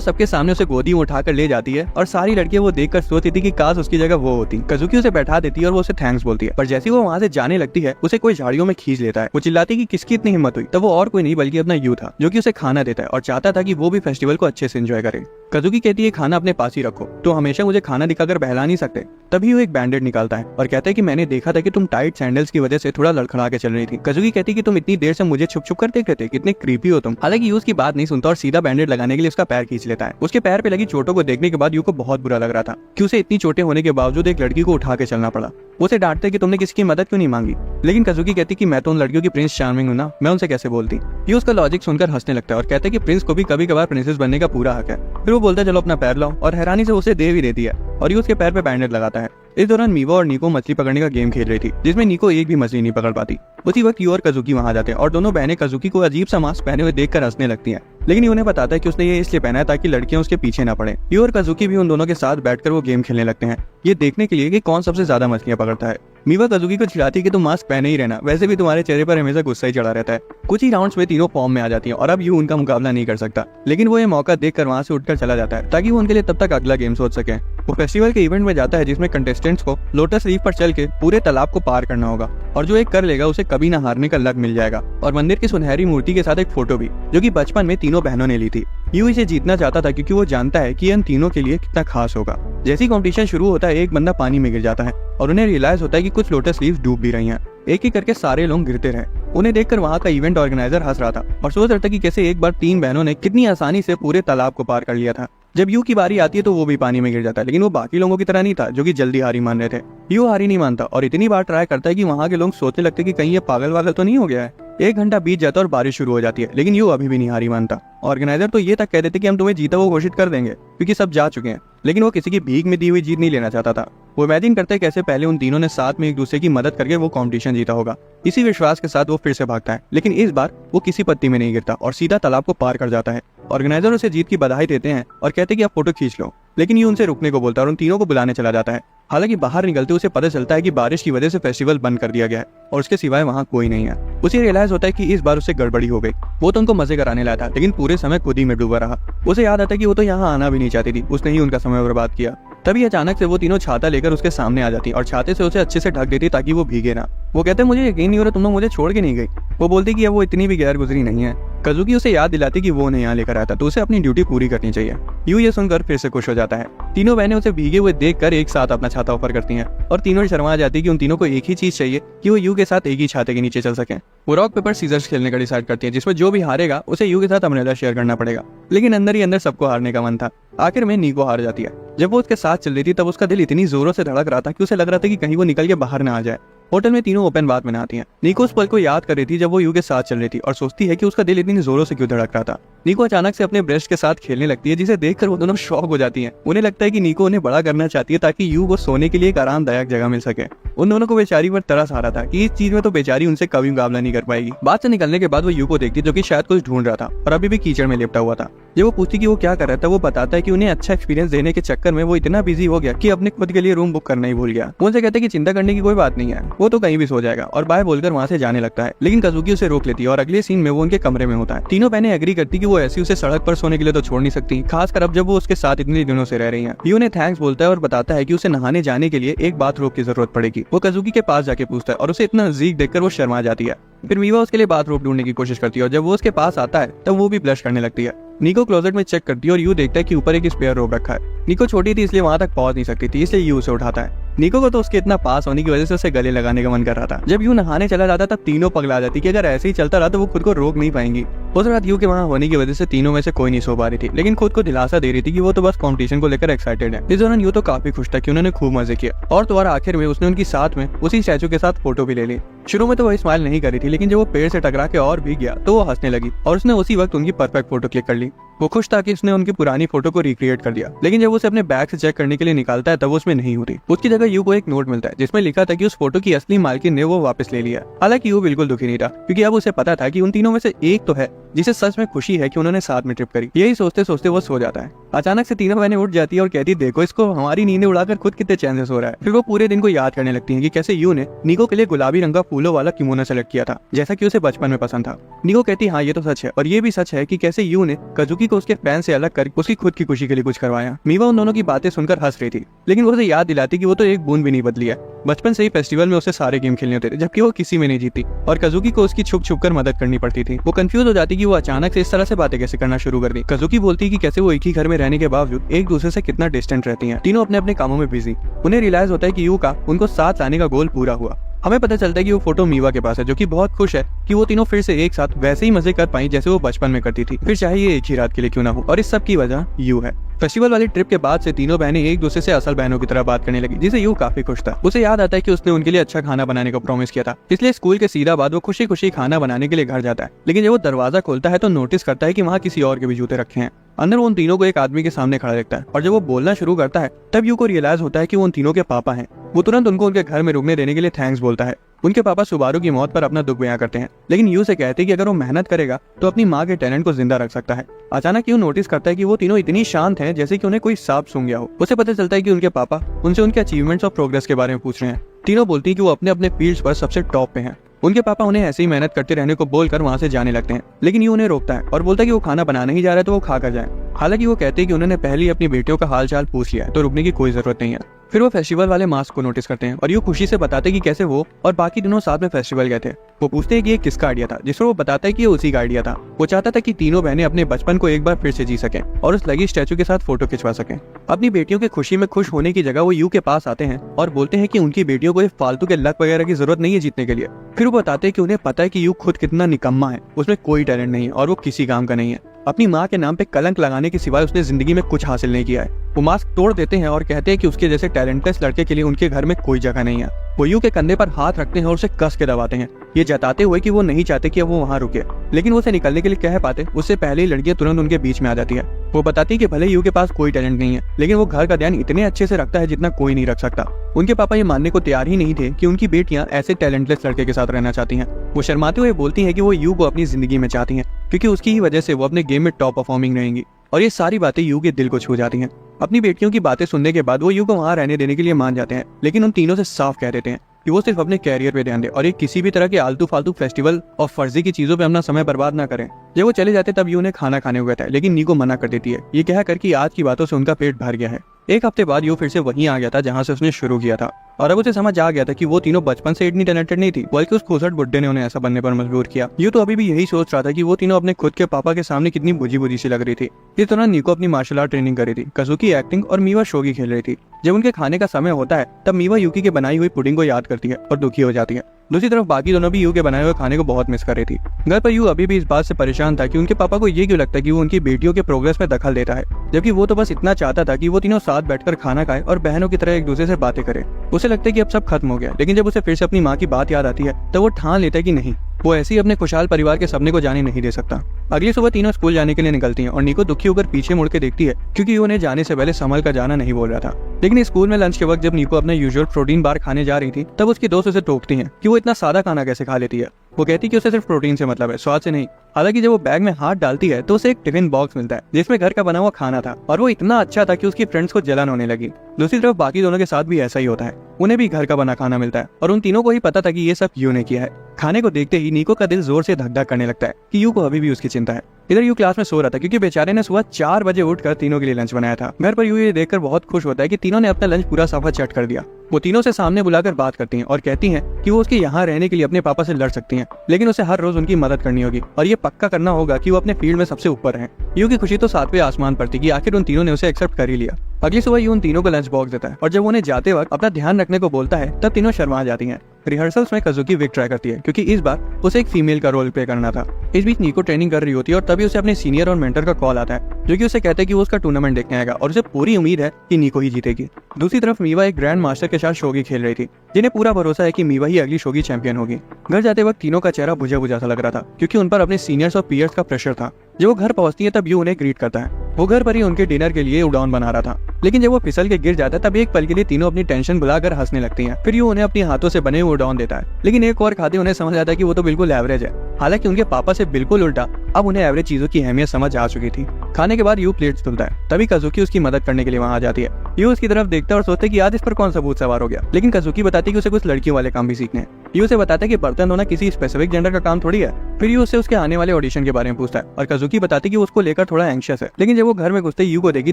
सबके सामने उसे गोदी में उठाकर ले जाती है और सारी लड़कियां वो देखकर सोचती थी कि काश उसकी जगह वो होती। काजुकी उसे बैठा देती है और वो उसे थैंक्स बोलती है, पर जैसे वो वहाँ से जाने लगती है उसे कोई झाड़ियों में खींच लेता है। वो चिल्लाती कि किसकी इतनी हिम्मत हुई, तब वो और कोई नहीं बल्कि अपना यू था, जो कि उसे खाना देता है और चाहता था कि वो भी फेस्टिवल को अच्छे से एंजॉय करे। काजुकी कहती है खाना अपने पास ही रखो, तो हमेशा मुझे खाना दिखाकर बहला नहीं सकते। तभी वो एक बैंडेड निकालता है और कहता है कि मैंने देखा था कि तुम टाइट सैंडल्स की वजह से थोड़ा लड़खड़ा के चल रही थी। काजुकी कहती है कि तुम इतनी देर से मुझे छुप छुप कर देख रहे थे, कितने क्रीपी हो तुम। हालांकि यू उसकी बात नहीं सुनता और सीधा बैंडेड लगाने के लिए उसका पैर खींच लेता है। उसके पैर पे लगी चोटों को देखने के बाद यू को बहुत बुरा लग रहा था कि उसे इतनी चोटें होने के बावजूद एक लड़की को उठा के चलना पड़ा। उसे डांटते कि तुमने किसी की मदद क्यों नहीं मांगी, लेकिन काजुकी कहती कि मैं तो उन लड़कियों की प्रिंस चार्मिंग हूं ना, मैं उनसे कैसे बोलती। ये उसका लॉजिक सुनकर हंसने लगता है और कहता है कि प्रिंस को भी कभी कभार प्रिंसेस बनने का पूरा हक है। फिर वो बोलता है चलो अपना पैर लाओ और हैरानी से उसे दे भी देती है और ये उसके पैर पे बैंडेड लगाता है। इस दौरान मीवा और निको मछली पकड़ने का गेम खेल रही थी, जिसमें निको एक भी मछली नहीं पकड़ पाती। उसी वक्त यू और काजुकी वहां जाते हैं और दोनों बहनें काजुकी को अजीब सा मास्क पहने हुए देखकर हंसने लगती हैं, लेकिन उन्हें बताता है कि उसने ये इसलिए पहना है ताकि लड़कियां उसके पीछे न पड़े। यू और काजुकी भी उन दोनों के साथ बैठकर वो गेम खेलने लगते हैं, ये देखने के लिए कि कौन सबसे ज्यादा मछलियां पकड़ता है। मीवा काजुकी को चिढ़ाती है कि तुम मास्क पहने ही रहना, वैसे भी तुम्हारे चेहरे पर हमेशा गुस्सा ही चढ़ा रहता है। कुछ ही राउंड्स में तीनों फॉर्म में आ जाती हैं और अब यू उनका मुकाबला नहीं कर सकता, लेकिन वो ये मौका देखकर वहां से उठकर चला जाता है ताकि वो उनके लिए तब तक अगला गेम सोच सके। वो फेस्टिवल के इवेंट में जाता है जिसमें कंटेस्टेंट्स को लोटस रीफ पर चल के पूरे तालाब को पार करना होगा और जो एक कर लेगा उसे कभी ना हारने का लक मिल जाएगा, और मंदिर की सुनहरी मूर्ति के साथ एक फोटो भी, जो कि बचपन में तीनों बहनों ने ली थी। यू इसे जीतना चाहता था क्योंकि वो जानता है कि इन तीनों के लिए कितना खास होगा। जैसे ही कंपटीशन शुरू होता है एक बंदा पानी में गिर जाता है और उन्हें रियलाइज होता है कि कुछ लोटस लीव्स डूब भी रही हैं। एक एक करके सारे लोग गिरते रहे। उन्हें देखकर वहाँ का इवेंट ऑर्गेनाइजर हंस रहा था और सोच रहा था कि कैसे एक बार 3 बहनों ने कितनी आसानी से पूरे तालाब को पार कर लिया था। जब यू की बारी आती है तो वो भी पानी में गिर जाता है, लेकिन वो बाकी लोगों की तरह नहीं था जो कि जल्दी हारी मान रहे थे। यू हारी नहीं मानता और इतनी बार ट्राई करता है कि वहाँ के लोग सोचने लगते कि कहीं ये पागल वागल तो नहीं हो गया है। 1 घंटा बीत जाता है और बारिश शुरू हो जाती है, लेकिन यू अभी भी नहीं हारी मानता। ऑर्गेनाइजर तो ये तक कह देते कि हम तुम्हें जीता वो घोषित कर देंगे क्योंकि सब जा चुके हैं, लेकिन वो किसी की भीख में दी हुई जीत नहीं लेना चाहता था। वो इमेजिन करते कैसे पहले उन तीनों ने साथ में एक दूसरे की मदद करके वो कंपटीशन जीता होगा। इसी विश्वास के साथ वो फिर से भागता है, लेकिन इस बार वो किसी पत्ती में नहीं गिरता और सीधा तालाब को पार कर जाता है। ऑर्गेनाइजर उसे जीत की बधाई देते हैं और कहते हैं कि आप फोटो खींच लो, लेकिन ये उनसे रुकने को बोलता है और उन तीनों को बुलाने चला जाता है। हालांकि बाहर निकलते उसे पता चलता है कि बारिश की वजह से फेस्टिवल बंद कर दिया गया है और उसके सिवाय वहाँ कोई नहीं है। उसे रियलाइज होता है कि इस बार उससे गड़बड़ी हो गई। वो तो उनको मजे कराने लाया था, लेकिन पूरे समय खुद ही में डूबा रहा। उसे याद आता है कि वो तो यहाँ आना भी नहीं चाहती थी, उसने ही उनका समय बर्बाद किया। तभी अचानक से वो तीनों छाता लेकर उसके सामने आ जाती और छाते से उसे अच्छे से ढक देती ताकि वो भीगे ना। वो कहते मुझे यकीन नहीं हो रहा तुम लोग मुझे छोड़ के नहीं गई। वो बोलती कि अब वो इतनी भी गैर गुजरी नहीं है। काजुकी उसे याद दिलाती कि वो उन्हें यहाँ लेकर आया था तो उसे अपनी ड्यूटी पूरी करनी चाहिए। यू ये सुनकर फिर से खुश हो जाता है। तीनों बहनें उसे भीगे हुए देखकर एक साथ अपना छाता ऑफर करती हैं और तीनों शर्मा जाती कि उन तीनों को एक ही चीज चाहिए कि वो यू के साथ एक ही छाते के नीचे चल सकें। वो रॉक पेपर सीजर्स खेलने का डिसाइड करती है, जिसमें जो भी हारेगा उसे यू के साथ अम्ब्रेला शेयर करना पड़ेगा, लेकिन अंदर ही अंदर सबको हारने का मन था। आखिर में निको हार जाती है। जब वो उसके साथ चल रही थी तब उसका दिल इतनी जोरों से धड़क रहा था कि उसे लग रहा था कि कहीं वो निकल के बाहर ना आ जाए। होटल में तीनों ओपन बात में आती हैं। निको उस पल को याद कर रही थी जब वो यू के साथ चल रही थी और सोचती है कि उसका दिल इतनी जोरों से क्यों धड़क रहा था। निको अचानक से अपने ब्रेस्ट के साथ खेलने लगती है, जिसे देखकर वो दोनों शॉक हो जाती हैं। उन्हें लगता है कि निको उन्हें बड़ा करना चाहती है ताकि यू को सोने के लिए एक आरामदायक जगह मिल सके। उन दोनों को बेचारी पर तरस आ रहा था कि इस चीज में तो बेचारी उनसे कभी मुकाबला नहीं कर पाएगी। बात से निकलने के बाद वो यू को देखती जो कि शायद कुछ ढूंढ रहा था और अभी भी कीचड़ में लिपटा हुआ था। जब वो पूछती कि वो क्या कर रहा था, वो बताता है कि उन्हें अच्छा एक्सपीरियंस देने के चक्कर में वो इतना बिजी हो गया कि अपने खुद के लिए रूम बुक करना ही भूल गया। वो उनसे कहते हैं कि चिंता करने की कोई बात नहीं है, वो तो कहीं भी सो जाएगा, और बाय बोलकर वहाँ से जाने लगता है। लेकिन काजुकी उसे रोक लेती है और अगले सीन में वो उनके कमरे में होता है। तीनों बहनें एग्री करती कि वो ऐसी उसे सड़क पर सोने के लिए तो छोड़ नहीं सकती, खासकर अब जब वो उसके साथ इतने दिनों से रह रही है। यू उन्हें थैंक्स बोलता है और बताता है कि उसे नहाने जाने के लिए एक बाथरूम की जरूरत पड़ेगी। वो काजुकी के पास जाके पूछता है और उसे इतना नजदीक देखकर वो शर्मा जाती है। फिर मीवा उसके लिए बाथरूम ढूंढने की कोशिश करती है और जब वो उसके पास आता है तब वो भी ब्लश करने लगती है। निको क्लोजेट में चेक करती है और यू देखता है कि ऊपर एक स्पेयर रोब रखा है। निको छोटी थी इसलिए वहां तक पहुंच नहीं सकती थी, इसलिए यू उसे उठाता है। निको को तो उसके इतना पास होने की वजह से उसे गले लगाने का मन कर रहा था। जब यू नहाने चला जाता तब तीनों पगला जाती कि अगर ऐसे ही चलता रहा तो वो खुद को रोक नहीं पाएंगी। उस रात यू के वहां होने की वजह से तीनों में से कोई नहीं सो पा रही थी, लेकिन खुद को दिलासा दे रही थी कि वो तो बस कॉम्पिटिशन को लेकर एक्साइटेड है। इस दौरान यू तो काफी खुश था कि उन्होंने खूब मजे किए और दोबारा आखिर में उसने उनकी साथ में उसी स्टैचू के साथ फोटो भी ले ली। शुरू में तो वह स्माइल नहीं करी थी, लेकिन जब वो पेड़ से टकरा के और भी गया तो वो हंसने लगी और उसने उसी वक्त उनकी परफेक्ट फोटो क्लिक कर ली। वो खुश था कि उसने उनकी पुरानी फोटो को रिक्रिएट कर दिया, लेकिन जब उसे अपने बैग से चेक करने के लिए निकालता है तब वो उसमें नहीं होती। उसकी जगह यू को एक नोट मिलता है जिसमें लिखा था कि उस फोटो की असली मालकिन ने वो वापस ले लिया। हालांकि यू बिल्कुल दुखी नहीं था, क्योंकि अब उसे पता था कि उन तीनों में से एक तो है जिसे सच में खुशी है कि उन्होंने साथ में ट्रिप करी। यही सोचते सोचते वो सो जाता है। अचानक से तीनों बहनें उठ जाती है और कहती देखो इसको हमारी नींदें उड़ाकर खुद कितने चैन से सो रहा है। फिर वो पूरे दिन को याद करने लगती है कि कैसे यू ने निको के लिए गुलाबी रंग का फूलों वाला किमोनो सेलेक्ट किया था, जैसा कि उसे बचपन में पसंद था। निको कहती हाँ ये तो सच है, और ये भी सच है कि कैसे यू ने काजुकी को उसके फैन से अलग कर उसकी खुद की खुशी के लिए कुछ करवाया। मीवा उन दोनों की बातें सुनकर हंस रही थी, लेकिन वो उसे याद दिलाती कि वो तो एक बूंद भी नहीं बदली है। बचपन से ही फेस्टिवल में उसे सारे गेम खेलने होते थे, जबकि वो किसी में नहीं जीती और काजुकी को उसकी छुप छुप कर मदद करनी पड़ती थी। वो कंफ्यूज हो जाती कि वो अचानक से इस तरह से बातें कैसे करना शुरू कर दी। काजुकी बोलती कि कैसे वो एक ही घर में रहने के बावजूद एक दूसरे से कितना डिस्टेंट रहती हैं। तीनों अपने अपने कामों में बिजी। उन्हें रियलाइज होता है कि यू का उनको साथ लाने का गोल पूरा हुआ। हमें पता चलता है कि वो फोटो मीवा के पास है, जो कि बहुत खुश है कि वो तीनों फिर से एक साथ वैसे ही मजे कर पाई जैसे वो बचपन में करती थी, फिर चाहे ये एक ही रात के लिए क्यों ना हो। और इस सब की वजह यू है। फेस्टिवल वाली ट्रिप के बाद से तीनों बहनें एक दूसरे से असल बहनों की तरह बात करने लगी, जिसे यू काफी खुश था। उसे याद आता है कि उसने उनके लिए अच्छा खाना बनाने का प्रॉमिस किया था, इसलिए स्कूल के सीधा बाद वो खुशी खुशी खाना बनाने के लिए घर जाता है। लेकिन जब वो दरवाजा खोलता है तो नोटिस करता है कि वहाँ किसी और के भी जूते रखे हैं। अंदर वो उन तीनों को एक आदमी के सामने खड़ा देखता है, और जब वो बोलना शुरू करता है तब यू को रियलाइज होता है कि वो उन तीनों के पापा हैं। वो तुरंत उनको उनके घर में रुकने देने के लिए थैंक्स बोलता है। उनके पापा सुबारू की मौत पर अपना दुख बयां करते हैं, लेकिन यू से कहते हैं कि अगर वो मेहनत करेगा तो अपनी माँ के टैलेंट को जिंदा रख सकता है। अचानक यू नोटिस करता है कि वो तीनों इतनी शांत हैं जैसे कि उन्हें कोई सांप सूंघ गया हो। उसे पता चलता है कि उनके पापा उनसे उनके अचीवमेंट्स और प्रोग्रेस के बारे में पूछ रहे हैं। तीनों बोलती हैं कि वो अपने अपने फील्ड्स पर सबसे टॉप पे हैं। उनके पापा उन्हें ऐसे ही मेहनत करते रहने को बोलकर वहाँ से जाने लगते हैं, लेकिन यू उन्हें रोकता है और बोलता है कि वो खाना बनाने ही जा रहा है तो वो खा कर जाए। हालांकि वो कहते हैं कि उन्होंने पहले ही अपनी बेटियों का हाल चाल पूछ लिया है, तो रुकने की कोई जरूरत नहीं है। फिर वो फेस्टिवल वाले मास्क को नोटिस करते हैं और यू खुशी से बताते हैं कि कैसे वो और बाकी दोनों साथ में फेस्टिवल गए थे। वो पूछते हैं कि ये किसका आइडिया था, जिस पर वो बताता है कि ये उसी का आइडिया था। वो चाहता था कि तीनों बहनें अपने बचपन को एक बार फिर से जी सकें और उस लगी स्टैचू के साथ फोटो खिंचवा सकें। अपनी बेटियों की खुशी में खुश होने की जगह वो यू के पास आते हैं और बोलते हैं कि उनकी बेटियों को फालतू के लक वगैरह की जरूरत नहीं है जीतने के लिए। फिर वो बताते हैं कि उन्हें पता है कि यू खुद कितना निकम्मा है, उसमें कोई टैलेंट नहीं है और वो किसी काम का नहीं है। अपनी माँ के नाम पे कलंक लगाने के सिवाय उसने जिंदगी में कुछ हासिल नहीं किया है। वो मास्क तोड़ देते हैं और कहते हैं कि उसके जैसे टैलेंटलेस लड़के के लिए उनके घर में कोई जगह नहीं है। वो यू के कंधे पर हाथ रखते हैं और उसे कस के दबाते हैं, ये जताते हुए कि वो नहीं चाहते कि वो वहाँ रुके, लेकिन वो उसे निकलने के लिए कह पाते उससे पहले ही लड़कियां तुरंत उनके बीच में आ जाती है। वो बताती है कि भले यू के पास कोई टैलेंट नहीं है, लेकिन वो घर का ध्यान इतने अच्छे से रखता है जितना कोई नहीं रख सकता। उनके पापा ये मानने को तैयार ही नहीं थे कि उनकी बेटियां ऐसे टैलेंटलेस लड़के के साथ रहना चाहती हैं। वो शर्माते हुए बोलती हैं कि वो यू को अपनी जिंदगी में चाहती हैं, क्योंकि उसकी ही वजह से वो अपने गेम में टॉप परफॉर्मिंग रहेंगी। और ये सारी बातें यू के दिल को छू जाती हैं। अपनी बेटियों की बातें सुनने के बाद वो यू को वहाँ रहने देने के लिए मान जाते हैं, लेकिन उन तीनों से साफ कह देते हैं कि वो सिर्फ अपने कैरियर पे ध्यान दे और ये किसी भी तरह के आलतू फालतू फेस्टिवल और फर्जी की चीजों पे अपना समय बर्बाद ना करें। जब वो चले जाते तब यू उन्हें खाना खाने को कहता है, लेकिन नीको मना कर देती है, ये कह कर कि आज की बातों से उनका पेट भर गया है। एक हफ्ते बाद यू फिर से वहीं आ गया था जहाँ से उसने शुरू किया था, और अब उसे समझ आ गया था कि वो तीनों बचपन से इतनी टैलेंटेड नहीं थी, बल्कि उस खोसट बुड्ढे ने उन्हें ऐसा बनने पर मजबूर किया। यू तो अभी भी यही सोच रहा था कि वो तीनों अपने खुद के पापा के सामने कितनी बुझी बुझी सी लग रही थी। इस दौरान नीको अपनी मार्शल आर्ट ट्रेनिंग कर रही थी, काजुकी एक्टिंग और मीवा शोगी खेल रही थी। जब उनके खाने का समय होता है तब मीवा यूकी के बनाई हुई पुडिंग को याद करती है और दुखी हो जाती है। दूसरी तरफ बाकी दोनों भी यू के बनाए हुए खाने को बहुत मिस कर रही थी। घर पर यू अभी भी इस बात से परेशान था कि उनके पापा को ये क्यों लगता है कि वो उनकी बेटियों के प्रोग्रेस में दखल देता है, जबकि वो तो बस इतना चाहता था कि वो तीनों साथ बैठकर खाना खाए और बहनों की तरह एक दूसरे से बातें करें। उसे लगता है कि अब सब खत्म हो गया, लेकिन जब उसे फिर से अपनी माँ की बात याद आती है तो वो ठान लेता है कि नहीं, वो ऐसे ही अपने खुशहाल परिवार के सपने को जाने नहीं दे सकता। अगली सुबह तीनों स्कूल जाने के लिए निकलती हैं और नीको दुखी होकर पीछे मुड़ के देखती है, क्योंकि उन्हें जाने से पहले संभल कर जाना नहीं बोल रहा था। लेकिन स्कूल में लंच के वक्त जब नीको अपना यूजुअल प्रोटीन बार खाने जा रही थी तब उसकी दोस्त उसे टोकती हैं कि वो इतना सादा खाना कैसे खा लेती है। वो कहती कि उसे सिर्फ प्रोटीन से मतलब है, स्वाद से नहीं। हालांकि जब वो बैग में हाथ डालती है तो उसे एक टिफिन बॉक्स मिलता है जिसमें घर का बना हुआ खाना था, और वो इतना अच्छा था कि उसकी फ्रेंड्स को जलन होने लगी। दूसरी तरफ बाकी दोनों के साथ भी ऐसा ही होता है, उन्हें भी घर का बना खाना मिलता है और उन तीनों को ही पता था कि ये सब यू ने किया है। खाने को देखते ही नीको का दिल जोर से धक धक करने लगता है कि यू को अभी भी उसकी चिंता है। इधर यू क्लास में सो रहा था क्योंकि बेचारे ने सुबह 4 बजे उठकर तीनों के लिए लंच बनाया था। घर पर यू ये देखकर बहुत खुश होता है कि तीनों ने अपना लंच पूरा सफा चट कर दिया। वो तीनों से सामने बुलाकर बात करती हैं और कहती हैं कि वो उसके यहाँ रहने के लिए अपने पापा से लड़ सकती हैं, लेकिन उसे हर रोज उनकी मदद करनी होगी और ये पक्का करना होगा कि वो अपने फील्ड में सबसे ऊपर हैं। यू की खुशी तो 7वें आसमान पर थी कि आखिर उन तीनों ने उसे एक्सेप्ट कर ही लिया। अगली सुबह यू उन तीनों को लंच बॉक्स देता है और जब उन्हें जाते वक्त अपना ध्यान रखने को बोलता है तब तीनों शर्मा जाती हैं। रिहर्सल्स में कजुकी विग ट्राई करती है क्योंकि इस बार उसे एक फीमेल का रोल प्ले करना था। इस बीच नीको ट्रेनिंग कर रही होती है और तभी उसे अपने सीनियर और मेंटर का कॉल आता है जो कि उसे कहते हैं कि वो उसका टूर्नामेंट देखने आएगा और उसे पूरी उम्मीद है कि नीको ही जीतेगी। दूसरी तरफ मीवा एक ग्रैंड मास्टर के साथ शोगी खेल रही थी जिन्हें पूरा भरोसा है कि मीवा ही अगली शोगी चैंपियन होगी। घर जाते वक्त तीनों का चेहरा बुझा बुझा सा लग रहा था क्योंकि उन पर अपने सीनियर्स और पीयर्स का प्रेशर था। जब वो घर पहुंचती है तब यू उन्हें ग्रीट करता है। वो घर पर ही उनके डिनर के लिए उड़ान बना रहा था, लेकिन जब वो फिसल के गिर जाता है तब एक पल के लिए तीनों अपनी टेंशन भुलाकर हंसने लगती हैं। फिर यू उन्हें अपने हाथों से बने हुए उड़ान देता है, लेकिन एक और खाते उन्हें समझ आता है कि वो तो बिल्कुल एवरेज है। हालांकि उनके पापा से बिल्कुल उल्टा अब उन्हें एवरेज चीजों की अहमियत समझ आ चुकी थी। खाने के बाद यू प्लेट्स धुलता है, तभी कजुकी उसकी मदद करने के लिए वहाँ आ जाती है। यू उसकी तरफ देखता है और सोचता है कि आज इस पर कौन सा भूत सवार हो गया, लेकिन कजुकी बताती है कि उसे कुछ लड़कियों वाले काम भी सीखने हैं। यू उसे बताता है कि बर्तन धोना किसी स्पेसिफिक जेंडर का काम थोड़ी है। फिर यू उससे उसके आने वाले ऑडिशन के बारे में पूछता है और कजुकी बताती है कि उसको लेकर थोड़ा एंग्शियस है, लेकिन जब वो घर में घुसते यू को देखी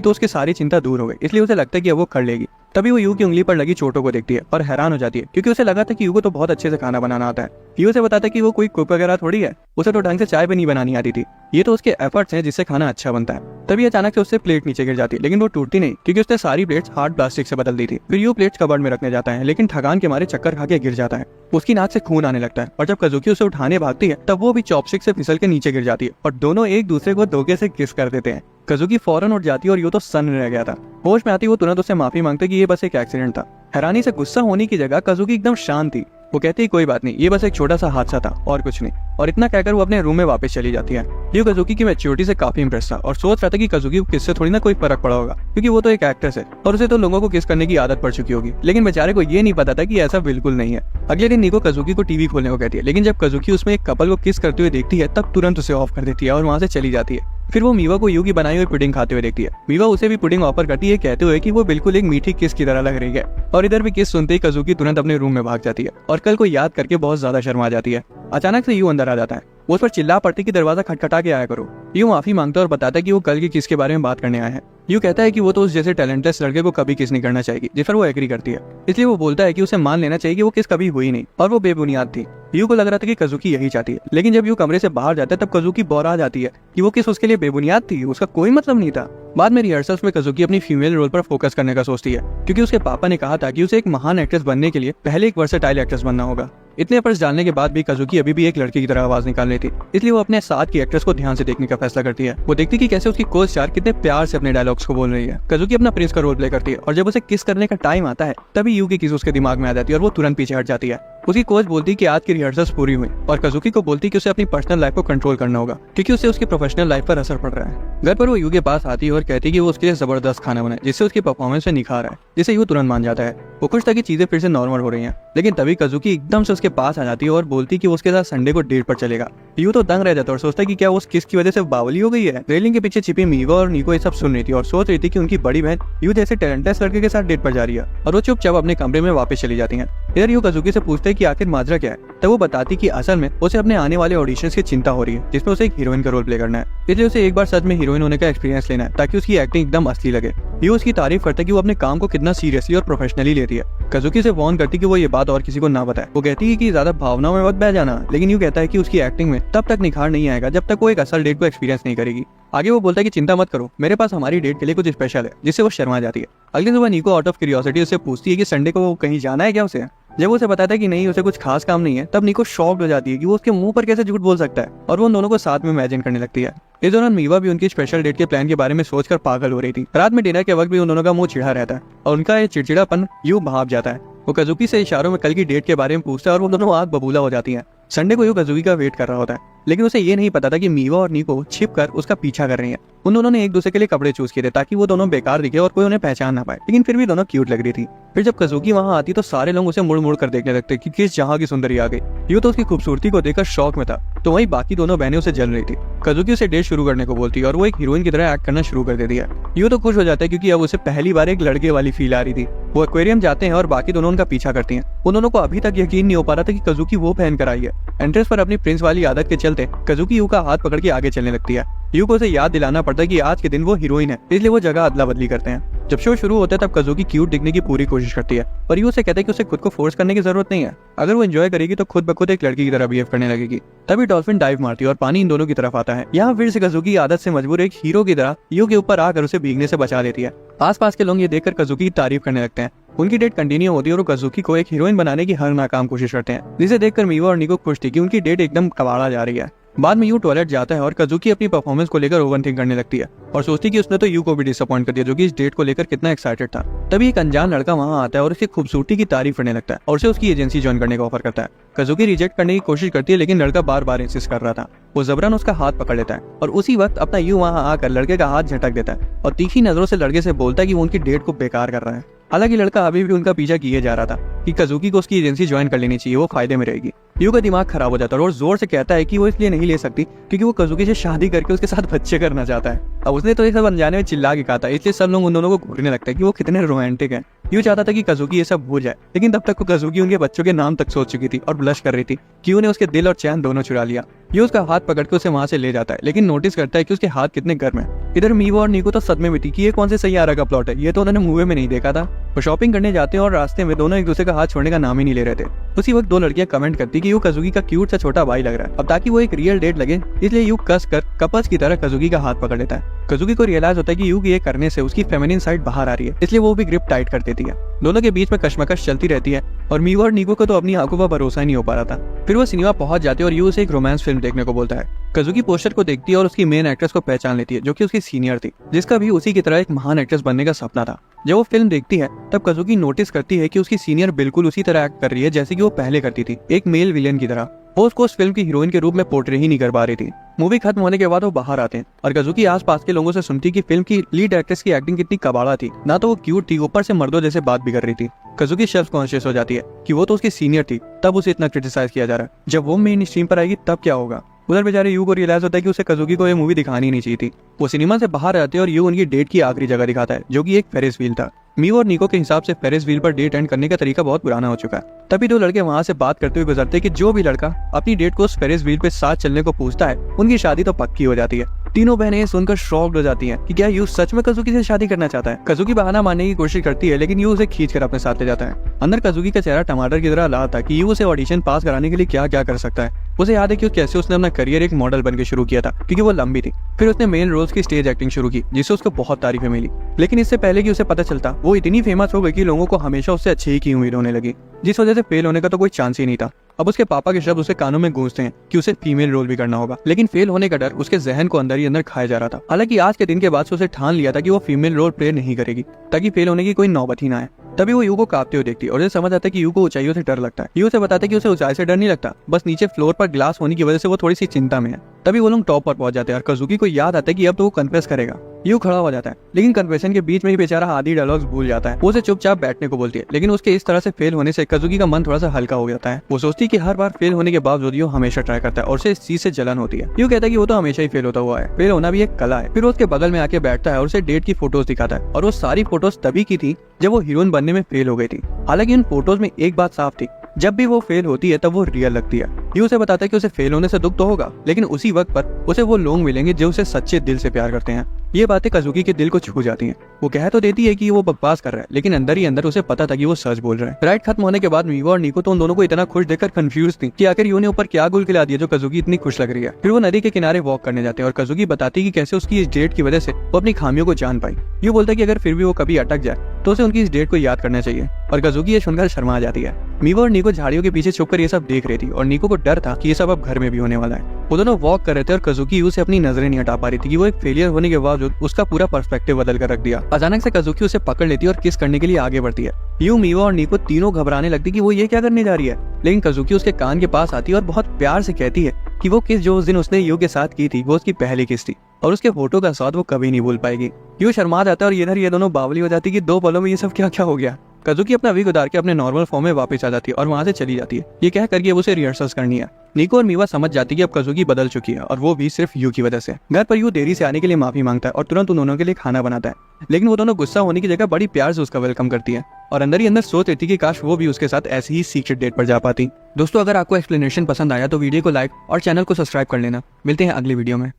तो उसकी सारी चिंता दूर हो गई, इसलिए उसे लगता है कि अब वो कर लेगी। तभी वो यू की उंगली पर लगी चोटों को देखती है और हैरान हो जाती है क्योंकि उसे लगा था कि यू को तो बहुत अच्छे से खाना बनाना आता है। यू से बताता है कि वो कोई कुक वगैरह थोड़ी है, उसे तो ढंग से चाय भी नहीं बनानी आती थी। ये तो उसके एफर्ट्स हैं जिससे खाना अच्छा बनता है। तभी अचानक से उससे प्लेट नीचे गिर जाती है, लेकिन वो टूटती नहीं क्योंकि उसने सारी प्लेट्स हार्ड प्लास्टिक से बदल दी थी। फिर यू प्लेट्स कबर्ड में रखने जाता है, लेकिन थकान के मारे चक्कर खा के गिर जाता है। उसकी नाक से खून आने लगता है और जब कजुकी उसे उठाने भागती है तब वो भी चॉपस्टिक से फिसल के नीचे गिर जाती है और दोनों एक दूसरे को धोखे से किस कर देते हैं। कजुकी फौरन उठ जाती है और यू तो सन्न रह गया था। होश में आती वो तुरंत उससे माफी मांगते कि ये बस एक एक्सीडेंट था। हैरानी से गुस्सा होने की जगह कजुकी एकदम शांत थी। वो कहती है कोई बात नहीं, ये बस एक छोटा सा हादसा था और कुछ नहीं, और इतना कहकर वो अपने रूम में वापस चली जाती है। यू कजुकी की मैच्योरिटी से काफी इंप्रेस था और सोच रहा था कि कजुकी को किससे थोड़ी ना कोई फर्क पड़ा होगा क्योंकि वो तो एक एक्ट्रेस है और उसे तो लोगों को किस करने की आदत पड़ चुकी होगी। लेकिन बेचारे को ये नहीं पता था कि ऐसा बिल्कुल नहीं है। अगले दिन नीको कजुकी को टीवी खोलने को कहती है, लेकिन जब कजुकी उसमें एक कपल को किस करते हुए देखती है तब तुरंत उसे ऑफ कर देती है और वहाँ से चली जाती है। फिर वो मीवा को यू की बनाई हुई पुडिंग खाते हुए देखती है। मीवा उसे भी पुडिंग ऑफर करती है कहते हुए कि वो बिल्कुल एक मीठी किस की तरह लग रही है, और इधर भी किस सुनते ही कजुकी तुरंत अपने रूम में भाग जाती है और कल को याद करके बहुत ज्यादा शर्मा जाती है। अचानक से यू अंदर आ जाता है, वो उस पर चिल्ला पड़ती कि दरवाजा खटखटा के आया करो। यू माफी मांगता है और बताता है कि वो कल की किस के बारे में बात करने आया है। यू कहता है कि वो तो उस जैसे टैलेंटलेस लड़के को कभी किस नहीं करना चाहिए, जिस पर वो एग्री करती है। इसलिए वो बोलता है कि उसे मान लेना चाहिए कि वो किस कभी हुई नहीं और वो बेबुनियाद थी। यू को लग रहा था कि कजुकी यही चाहती है, लेकिन जब यू कमरे से बाहर जाता है तब कजुकी बौरा जाती है कि वो किस उसके लिए बेबुनियाद थी, उसका कोई मतलब नहीं था। बाद में रिहर्सल्स में कजुकी अपनी फीमेल रोल पर फोकस करने का सोचती है क्योंकि उसके पापा ने कहा था कि उसे एक महान एक्ट्रेस बनने के लिए पहले एक वर्सेटाइल एक्ट्रेस बनना होगा। इतने एफर्ट्स डालने के बाद भी कजुकी अभी भी एक लड़की की तरह आवाज निकाल रही थी, इसलिए वो अपने साथ की एक्ट्रेस को ध्यान से देखने का फैसला करती है। वो देखती कि कैसे उसकी को स्टार कितने प्यार से अपने डायलॉग्स को बोल रही है। कजुकी अपना प्रिंस का रोल प्ले करती है और जब उसे किस करने का टाइम आता है तभी यू की किस उसके दिमाग में आ जाती है और वो तुरंत पीछे हट जाती है। उसकी कोच बोलती कि आज की रिहर्सल्स पूरी हुई और कजुकी को बोलती कि उसे अपनी पर्सनल लाइफ को कंट्रोल करना होगा क्योंकि उससे उसकी प्रोफेशनल लाइफ पर असर पड़ रहा है। घर पर वो यू के पास आती है और कहती कि वो उसके लिए जबरदस्त खाना बनाए जिससे उसकी परफॉर्मेंस में निखार है, जिसे यू तुरंत मान जाता है। वो खुश था कि चीजें फिर से नॉर्मल हो रही हैं, लेकिन तभी कजुकी एकदम से उसके पास आ जाती है और बोलती कि वो उसके साथ संडे को डेट पर चलेगा। यू तो दंग रह जाता है और सोचता है कि क्या उस किस की वजह से बावली हो गई है। रेलिंग के पीछे छिपी मीवा और नीको ये सब सुन रही थी और सोच रही थी कि उनकी बड़ी बहन यू जैसे टैलेंटलेस लड़के के साथ डेट पर जा रही है और वो चुपचाप अपने कमरे में वापस चली जाती है। इधर यू कजुकी से पूछते है कि आखिर माजरा क्या है, तब वो बताती कि असल में उसे अपने आने वाले ऑडिशंस की चिंता हो रही है जिसमें उसे एक हीरोइन का रोल प्ले करना है, इसलिए उसे एक बार सच में हीरोइन होने का एक्सपीरियंस लेना है ताकि उसकी एक्टिंग एकदम असली लगे। यू उसकी तारीफ करता है कि वो अपने काम को कितना सीरियसली और प्रोफेशनली लेती है। कजुकी से वार्न करती कि वो ये बात और किसी को ना बताए। वो कहती है कि ज्यादा भावनाओं में मत बह जाना, लेकिन यू कहता है कि उसकी एक्टिंग में तब तक निखार नहीं आएगा जब तक वो एक असल डेट को एक्सपीरियंस नहीं करेगी। आगे वो बोलता है कि चिंता मत करो, मेरे पास हमारी डेट के लिए कुछ स्पेशल है, जिससे वो शर्मा जाती है। अगले सुबह नीको आउट ऑफ क्यूरियोसिटी उससे पूछती है कि संडे को कहीं जाना है क्या उसे। जब वो उसे बताता है कि नहीं उसे कुछ खास काम नहीं है, तब नीको शॉक्ड हो जाती है कि वो उसके मुंह पर कैसे झूठ बोल सकता है और वो उन दोनों को साथ में इमेजिन करने लगती है। इस दौरान मीवा भी उनकी स्पेशल डेट के प्लान के बारे में सोचकर पागल हो रही थी। रात में डिनर के वक्त भी उन दोनों का मुंह चिढ़ा रहता है और उनका ये चिड़चिड़ापन यू भाप जाता है। वो कजुकी से इशारों में कल की डेट के बारे में पूछता है और वो दोनों आग बबूला हो जाती हैं। संडे को यू कजुकी का वेट कर रहा होता है, लेकिन उसे ये नहीं पता था कि मीवा और नीको छिपकर उसका पीछा कर रही हैं। उन दोनों ने एक दूसरे के लिए कपड़े चूज किए थे ताकि वो दोनों बेकार दिखे और कोई उन्हें पहचान ना पाए, लेकिन फिर भी दोनों क्यूट लग रही थी। फिर जब कजुकी वहाँ आती तो सारे लोग उसे मुड़ मुड़ कर देखने लगते कि किस जहाँ की सुंदरी आ गई। यू तो उसकी खूबसूरती को देखकर शौक में था, तो वहीं बाकी दोनों बहनें उसे जल रही थी। कजुकी उसे डेट शुरू करने को बोलती है और वो एक हीरोइन की तरह एक्ट करना शुरू कर देती है। यू तो खुश हो जाता है क्योंकि अब उसे पहली बार एक लड़के वाली फील आ रही थी। वो एक्वेरियम जाते हैं और बाकी दोनों उनका पीछा करती हैं। उन दोनों को अभी तक यकीन नहीं हो पा रहा था कि कजुकी वो पहन कर आई है। एंट्रेंस पर अपनी प्रिंस वाली आदत के चलते कजुकी यू का हाथ पकड़ के आगे चलने लगती है। यू को उसे याद दिलाना पड़ता है कि आज के दिन वो हीरोइन है, इसलिए वो जगह अदला बदली करते हैं। जब शो शुरू होता है तब कज़ुकी क्यूट दिखने की पूरी कोशिश करती है और यू उसे कहता है कि उसे खुद को फोर्स करने की जरूरत नहीं है, अगर वो एंजॉय करेगी तो खुद ब खुद एक लड़की की तरह बिहेव करने लगेगी। तभी डॉल्फिन डाइव मारती है और पानी इन दोनों की तरफ आता है। यहाँ फिर से कज़ुकी आदत से मजबूर एक हीरो की तरह यू के ऊपर आकर उसे भीगने से बचा देती है। आसपास के लोग ये देखकर कज़ुकी की तारीफ करने लगते हैं। उनकी डेट कंटिन्यू होती है और कज़ुकी को एक हीरोइन बनाने की हर नाकाम कोशिश करते हैं, जिसे देखकर मीवा और निको खुश थी कि उनकी डेट एकदम कबाड़ा जा रही है। बाद में यू टॉयलेट जाता है और कज़ुकी अपनी परफॉर्मेंस को लेकर ओवरथिंक करने लगती है और सोचती कि उसने तो यू को भी डिसअपॉइंट कर दिया जो कि इस डेट को लेकर कितना एक्साइटेड था। तभी एक अनजान लड़का वहां आता है और उसकी खूबसूरती की तारीफ करने लगता है और उसे उसकी एजेंसी ज्वाइन करने का ऑफर करता है। कज़ुकी रिजेक्ट करने की कोशिश करती है लेकिन लड़का बार बार इंसिस्ट कर रहा था। वो जबरन उसका हाथ पकड़ लेता है और उसी वक्त अपना यू वहां आकर लड़के का हाथ झटक देता है और तीखी नजरों से लड़के से बोलता है कि वो उनकी डेट को बेकार कर रहा है। हालांकि लड़का अभी भी उनका पीछा किए जा रहा था कि कज़ुकी को उसकी एजेंसी ज्वाइन कर लेनी चाहिए, वो फायदे में रहेगी। यू का दिमाग खराब हो जाता है और जोर से कहता है कि वो इसलिए नहीं ले सकती क्योंकि वो कज़ुकी से शादी करके उसके साथ बच्चे करना चाहता है। अब उसने तो ये सब अनजाने में चिल्ला के कहा था, इसलिए सब लोग उन दोनों को घूरने लगता है कि वो कितने रोमांटिक हैं। यू चाहता था कि कज़ुकी ये सब भूल जाए, लेकिन तब तक वो कज़ुकी उनके बच्चों के नाम तक सोच चुकी थी और ब्लश कर रही थी कि ने उसके दिल और चैन दोनों चुरा लिया। यू उसका हाथ पकड़ के उसे वहां से ले जाता है लेकिन नोटिस करता है कि उसके हाथ कितने गर्म है। इधर मीवा और निको तो सदमे में थी कि ये कौन से सैयारा का प्लॉट है, ये तो उन्होंने मूवी में नहीं देखा था। वो शॉपिंग करने जाते हैं और रास्ते में दोनों एक दूसरे का हाथ छोड़ने का नाम ही नहीं ले रहे थे। उसी वक्त दो लड़कियां कमेंट करती कि यू कज़ुकी का क्यूट सा छोटा भाई लग रहा है। अब ताकि वो एक रियल डेट लगे इसलिए यू कस कर कपल्स की तरह कज़ुकी का हाथ पकड़ लेता है। कज़ुकी को रियलाइज होता है कि यू ये करने से उसकी फेमिनिन साइड बाहर आ रही है, इसलिए वो भी ग्रिप टाइट कर देती है। दोनों के बीच में कश्मकश चलती रहती है और मीवा और निको को तो अपनी आंखों पर भरोसा ही नहीं हो पा रहा था। फिर वो सिनेमा पहुंच जाते और यू उसे एक रोमांस फिल्म देखने को बोलता है। कज़ुकी पोस्टर को देखती है और उसकी मेन एक्ट्रेस को पहचान लेती है जो कि उसकी सीनियर थी, जिसका भी उसी की तरह एक महान एक्ट्रेस बनने का सपना था। जब वो फिल्म देखती है तब कज़ुकी नोटिस करती है कि उसकी सीनियर बिल्कुल उसी तरह एक्ट कर रही है जैसे कि वो पहले करती थी, एक मेल विलेन की तरह। वो उसको उस फिल्म की हीरोइन के रूप में पोर्ट्रे ही नहीं कर पा रही थी। मूवी खत्म होने के बाद वो बाहर आते हैं और कज़ुकी आसपास के लोगों से सुनती कि फिल्म की लीड एक्ट्रेस की एक्टिंग कितनी कबाड़ा थी, ना तो वो क्यूट थी, ऊपर से मर्दों जैसे बात भी कर रही थी। कज़ुकी सेल्फ कॉन्शियस हो जाती है कि वो तो उसकी सीनियर थी, तब उसे इतना क्रिटिसाइज किया जा रहा है, जब वो मेन स्ट्रीम पर आएगी तब क्या होगा। उधर बेचारे यू को रियलाइज होता है कि उसे कज़ुकी को ये मूवी दिखानी नहीं चाहिए थी। वो सिनेमा से बाहर आते हैं और यू उनकी डेट की आखिरी जगह दिखाता है जो कि एक फेरिस व्हील था। मीवा और निको के हिसाब से फेरिस व्हील पर डेट एंड करने का तरीका बहुत पुराना हो चुका है। तभी दो लड़के वहां से बात करते हुए गुजरते हैं कि जो भी लड़का अपनी डेट को उस फेरिस व्हील पे साथ चलने को पूछता है उनकी शादी तो पक्की हो जाती है। तीनों बहनें सुनकर शॉक्ड हो जाती हैं कि क्या यू सच में कज़ुकी से शादी करना चाहता है। कज़ुकी बहाना मारने की कोशिश करती है लेकिन यू उसे खींचकर अपने साथ ले जाता है। अंदर कज़ुकी का चेहरा टमाटर की तरह लाल था कि यू उसे ऑडिशन पास कराने के लिए क्या क्या कर सकता है। उसे याद है कि कैसे उसने अपना करियर एक मॉडल बनकर शुरू किया था क्योंकि वो लंबी थी। फिर उसने मेन रोल्स की स्टेज एक्टिंग शुरू की जिससे उसको बहुत तारीफें मिली, लेकिन इससे पहले कि उसे पता चलता वो इतनी फेमस हो गई कि लोगों को हमेशा उससे अच्छी ही की उम्मीद होने लगी, जिस वजह से फेल होने का तो कोई चांस ही नहीं था। अब उसके पापा के शब्द उसके कानों में गूंजते हैं कि उसे फीमेल रोल भी करना होगा, लेकिन फेल होने का डर उसके जहन को अंदर ही अंदर खाया जा रहा था। हालांकि आज के दिन के बाद से उसे ठान लिया था कि वो फीमेल रोल प्ले नहीं करेगी ताकि फेल होने की कोई नौबत ही ना आए। तभी वो यू को कांपते हुए देखती है और उसे समझ आता है कि यू को ऊंचाइयों से डर लगता है। यू उसे बताता है कि उसे ऊंचाई से डर नहीं लगता, बस नीचे फ्लोर पर ग्लास होने की वजह से वो थोड़ी सी चिंता में है। तभी वो लोग टॉप पर पहुंच जाते हैं और कज़ुकी को याद आता है कि अब तो वो कन्फेस करेगा। यू खड़ा हो जाता है लेकिन कन्फेशन के बीच में ही बेचारा आधी डायलॉग्स भूल जाता है। वो उसे चुपचाप बैठने को बोलती है, लेकिन उसके इस तरह से फेल होने से कज़ुकी का मन थोड़ा सा हल्का हो जाता है। वो सोचती है कि हर बार फेल होने के बावजूद यू हमेशा ट्राई करता है और उसे इस चीज से जलन होती है। यू कहता है कि वो तो हमेशा ही फेल होता हुआ है, फेल होना भी एक कला है। फिर वो उसके बगल में आके बैठता है और उसे डेट की फोटोज दिखाता है और वो सारी फोटोज तभी की थी जब वो हीरोइन बनने में फेल हो गई थी। हालांकि उन फोटोज में एक बात साफ थी, जब भी वो फेल होती है तब वो रियल लगती है। ये उसे बताता है कि उसे फेल होने से दुख तो होगा, लेकिन उसी वक्त पर उसे वो लोग मिलेंगे जो उसे सच्चे दिल से प्यार करते हैं। ये बातें कज़ुकी के दिल को छू जाती हैं। वो कह तो देती है कि वो बकवास कर रहा है, लेकिन अंदर ही अंदर उसे पता था कि वो सच बोल रहा है। राइड खत्म होने के बाद मीवा और निको तो उन दोनों को इतना खुश देखकर कंफ्यूज थी कि आखिर यू ने ऊपर क्या गुल खिला दिया जो कज़ुकी इतनी खुश लग रही है। फिर वो नदी के किनारे वॉक करने जाते हैं और कज़ुकी बताती कि कैसे उसकी इस डेट की वजह से वो अपनी खामियों को जान पाई। यू बोलता है कि अगर फिर भी वो कभी अटक जाए तो उसे उनकी इस डेट को याद करना चाहिए और कज़ुकी ये सुनकर शर्मा जाती है। मीवा और निको झाड़ियों के पीछे छुपकर ये सब देख रही थी और निको को डर था कि ये सब अब घर में भी होने वाला है। वो दोनों वॉक कर रहे थे और कज़ुकी यू से अपनी नजरें नहीं हटा पा रही थी कि वो एक फेलियर होने के बावजूद उसका पूरा पर्सपेक्टिव बदल कर रख दिया। अचानक से कज़ुकी उसे पकड़ लेती है और किस करने के लिए आगे बढ़ती है। यू, मीवा और निको तीनों घबराने लगती कि वो ये क्या करने जा रही है, लेकिन कज़ुकी उसके कान के पास आती है और बहुत प्यार से कहती है कि वो किस जो उस दिन उसने यू के साथ की थी वो उसकी पहली किस थी और उसके फोटो का स्वाद वो कभी नहीं भूल पाएगी। यू शर्मा जाता है और इधर ये दोनों बावली हो जाती कि दो पलों में ये सब क्या क्या हो गया। कज़ुकी अपना विग उतार के अपने नॉर्मल फॉर्म में वापस आ जाती है और वहां से चली जाती है, ये कह करके अब उसे रिहर्सल्स करनी है। निको और मीवा समझ जाती कि अब कज़ुकी बदल चुकी है और वो भी सिर्फ यू की वजह से। घर पर यू देरी से आने के लिए माफी मांगता है और तुरंत उन दोनों के लिए खाना बनाता है, लेकिन वो दोनों गुस्सा होने की जगह बड़ी प्यार से उसका वेलकम करती है और अंदर ही अंदर सोच रही थी कि काश वो भी उसके साथ ऐसी ही सीक्रेट डेट पर जा पाती। दोस्तों, अगर आपको एक्सप्लेनेशन पसंद आया तो वीडियो को लाइक और चैनल को सब्सक्राइब कर लेना। मिलते हैं अगली वीडियो में।